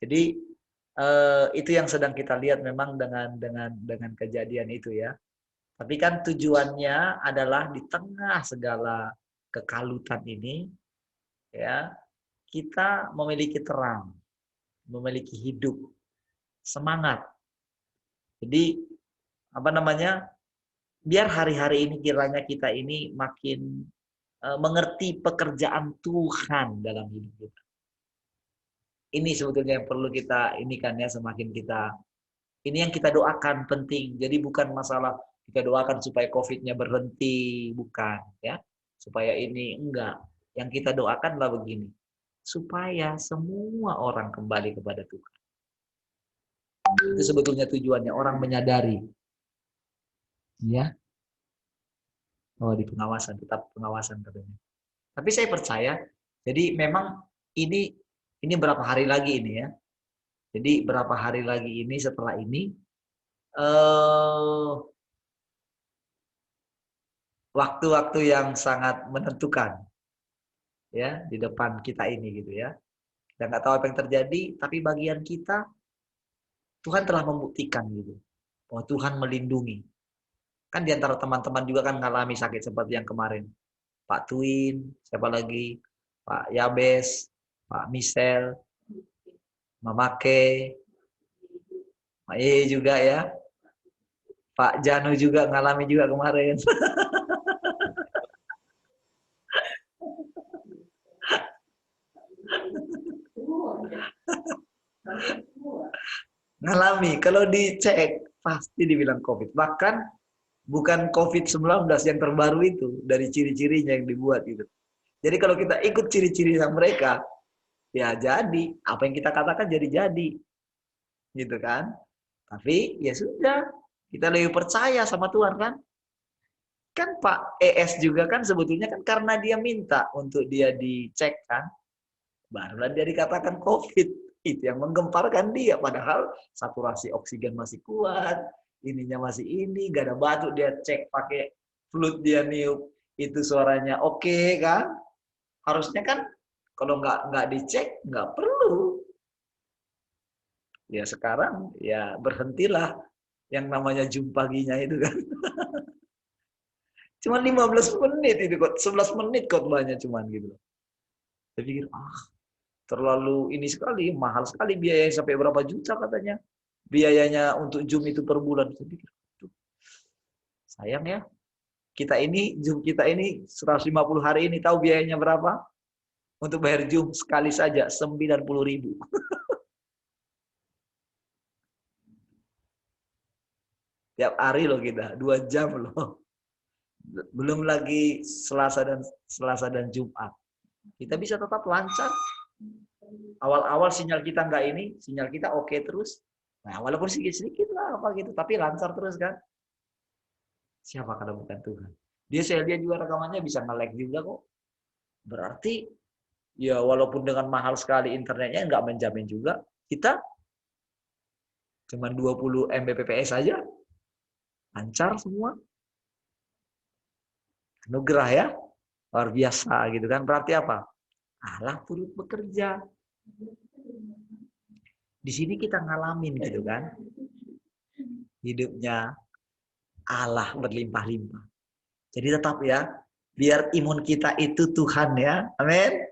Jadi itu yang sedang kita lihat memang dengan kejadian itu ya. Tapi kan tujuannya adalah di tengah segala kekalutan ini ya, kita memiliki terang, memiliki hidup, semangat. Jadi apa namanya? Biar hari-hari ini kiranya kita ini makin mengerti pekerjaan Tuhan dalam hidup kita. Ini sebetulnya yang perlu kita ini kan ya, semakin kita ini yang kita doakan penting. Jadi bukan masalah kita doakan supaya COVID-nya berhenti, bukan ya. Supaya ini enggak. Yang kita doakanlah begini. Supaya semua orang kembali kepada Tuhan. Itu sebetulnya tujuannya, orang menyadari. Ya. Oh, di pengawasan, tetap pengawasan katanya. Tapi saya percaya, jadi memang ini berapa hari lagi ini ya. Jadi berapa hari lagi ini setelah ini waktu-waktu yang sangat menentukan ya di depan kita ini gitu ya. Kita nggak tahu apa yang terjadi, tapi bagian kita Tuhan telah membuktikan gitu bahwa Tuhan melindungi. Kan di antara teman-teman juga kan mengalami sakit seperti yang kemarin. Pak Twin, siapa lagi? Pak Yabes, Pak Michel, Mama Ke, Pak E juga ya. Pak Janu juga ngalami juga kemarin. Ngalami, kalau dicek pasti dibilang COVID. Bahkan bukan COVID-19 yang terbaru itu, dari ciri-cirinya yang dibuat gitu. Jadi kalau kita ikut ciri-cirinya mereka, ya jadi, apa yang kita katakan jadi-jadi. Gitu kan. Tapi ya sudah, kita lebih percaya sama Tuhan kan. Kan Pak ES juga kan sebetulnya kan karena dia minta untuk dia dicek kan, barulah dia dikatakan COVID. Itu yang menggemparkan dia, padahal saturasi oksigen masih kuat, ininya masih ini, gak ada batuk, dia cek pakai flute, dia niup, itu suaranya oke kan. Harusnya kan kalau nggak dicek nggak perlu. Ya sekarang ya berhentilah yang namanya Zoom paginya itu kan. Cuma 15 menit itu kok, 11 menit khotbahnya cuman gitu. Saya pikir terlalu ini sekali, mahal sekali biayanya, sampai berapa juta katanya. Biayanya untuk Zoom itu per bulan. Saya pikir, sayang ya. Zoom kita ini 150 hari ini, tahu biayanya berapa? Untuk bayar Zoom sekali saja 90.000. Tiap hari loh kita, 2 jam loh. Belum lagi Selasa dan Jumat. Kita bisa tetap lancar. Awal-awal sinyal kita sinyal kita oke terus. Nah, walaupun sedikit-sedikit lah apa gitu, tapi lancar terus kan. Siapa kalau bukan Tuhan? Saya lihat juga rekamannya bisa nge-lag juga kok. Berarti ya walaupun dengan mahal sekali internetnya nggak menjamin juga. Kita cuma 20 Mbps saja. Lancar semua. Anugerah ya. Luar biasa gitu kan. Berarti apa? Allah turut bekerja. Di sini kita ngalamin gitu kan. Hidupnya Allah berlimpah-limpah. Jadi tetap ya, biar imun kita itu Tuhan ya. Amin.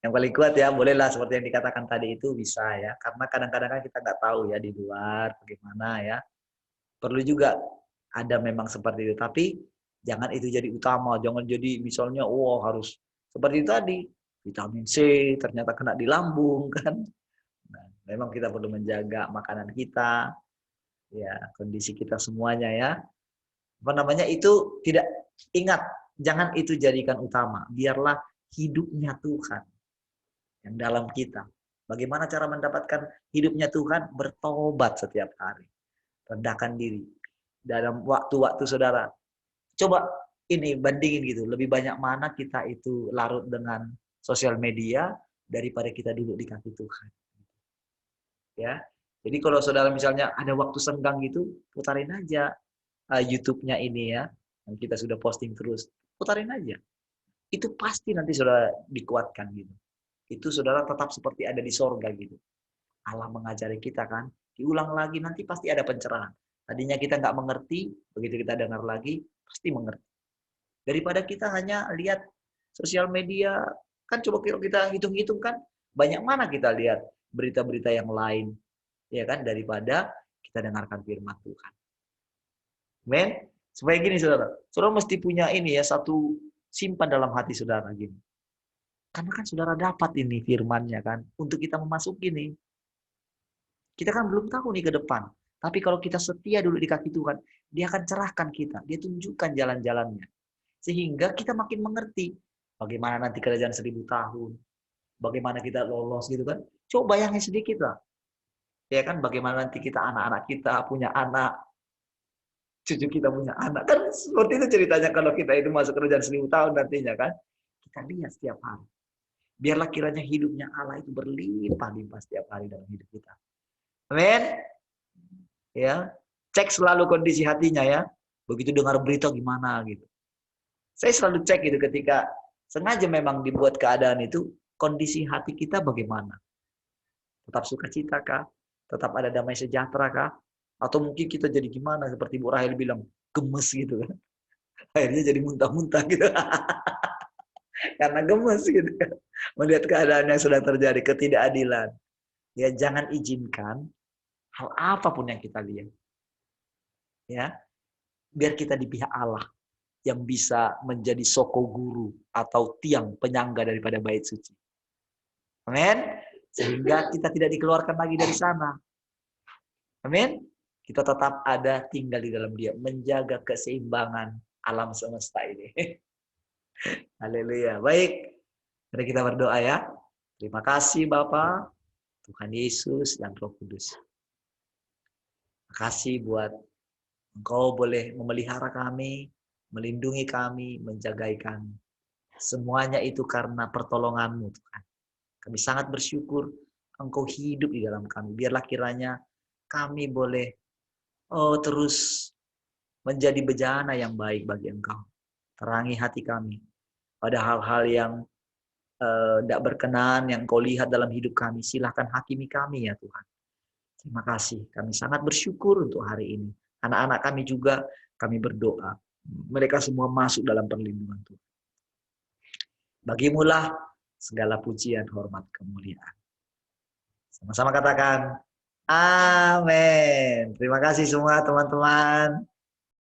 Yang paling kuat ya, bolehlah seperti yang dikatakan tadi itu bisa ya. Karena kadang-kadang kan kita nggak tahu ya di luar bagaimana ya. Perlu juga ada memang seperti itu. Tapi Jangan itu jadi utama, jangan jadi misalnya harus seperti tadi, vitamin C ternyata kena di lambung kan. Nah, memang kita perlu menjaga makanan kita, ya kondisi kita semuanya ya. Apa namanya itu tidak, ingat, jangan itu jadikan utama. Biarlah hidupnya Tuhan yang dalam kita. Bagaimana cara mendapatkan hidupnya Tuhan? Bertobat setiap hari. Rendahkan diri. Dalam waktu-waktu saudara, coba ini bandingin gitu, lebih banyak mana kita itu larut dengan sosial media daripada kita duduk di kaki Tuhan. Ya. Jadi kalau saudara misalnya ada waktu senggang gitu, putarin aja YouTube-nya ini ya, yang kita sudah posting terus. Putarin aja. Itu pasti nanti saudara dikuatkan gitu. Itu saudara tetap seperti ada di sorga gitu. Allah mengajari kita kan, diulang lagi nanti pasti ada pencerahan. Tadinya kita nggak mengerti, begitu kita dengar lagi, pasti mengerti. Daripada kita hanya lihat sosial media, kan coba kita hitung-hitung kan, banyak mana kita lihat berita-berita yang lain, ya kan, daripada kita dengarkan firman Tuhan. Men, supaya gini saudara, saudara mesti punya ini ya, satu simpan dalam hati saudara gini. Karena kan saudara dapat ini firman-nya kan, untuk kita memasuki nih. Kita kan belum tahu nih ke depan. Tapi kalau kita setia dulu di kaki Tuhan, dia akan cerahkan kita. Dia tunjukkan jalan-jalannya. Sehingga kita makin mengerti bagaimana nanti kerajaan 1000 tahun. Bagaimana kita lolos gitu kan. Coba bayangin sedikit lah. Ya kan, bagaimana nanti kita, anak-anak kita punya anak. Cucu kita punya anak. Kan seperti itu ceritanya kalau kita itu masuk kerajaan 1000 tahun nantinya kan. Kita lihat setiap hari. Biarlah kiranya hidupnya Allah itu berlimpah-limpah setiap hari dalam hidup kita. Amin. Ya, cek selalu kondisi hatinya ya. Begitu dengar berita gimana gitu. Saya selalu cek gitu ketika sengaja memang dibuat keadaan itu, kondisi hati kita bagaimana? Tetap sukacita kah? Tetap ada damai sejahtera kah? Atau mungkin kita jadi gimana seperti Bu Rahel bilang, gemes gitu kan. Akhirnya jadi muntah-muntah gitu. Karena gemes gitu kan. Melihat keadaan yang sedang terjadi, ketidakadilan. Ya, jangan izinkan hal apapun yang kita lihat. Ya. Biar kita di pihak Allah yang bisa menjadi soko guru atau tiang penyangga daripada bait suci. Amin. Sehingga kita tidak dikeluarkan lagi dari sana. Amin. Kita tetap ada tinggal di dalam Dia, menjaga keseimbangan alam semesta ini. Haleluya. Baik. Mari kita berdoa ya. Terima kasih Bapa, Tuhan Yesus dan Roh Kudus. Terima kasih buat Engkau boleh memelihara kami, melindungi kami, menjagai kami. Semuanya itu karena pertolongan-Mu Tuhan. Kami sangat bersyukur Engkau hidup di dalam kami. Biarlah kiranya kami boleh terus menjadi bejana yang baik bagi Engkau. Terangi hati kami pada hal-hal yang tidak berkenan yang Engkau lihat dalam hidup kami. Silahkan hakimi kami ya Tuhan. Terima kasih. Kami sangat bersyukur untuk hari ini. Anak-anak kami juga kami berdoa. Mereka semua masuk dalam perlindungan Tuhan. Bagimulah segala pujian, hormat, kemuliaan. Sama-sama katakan, amin. Terima kasih semua teman-teman.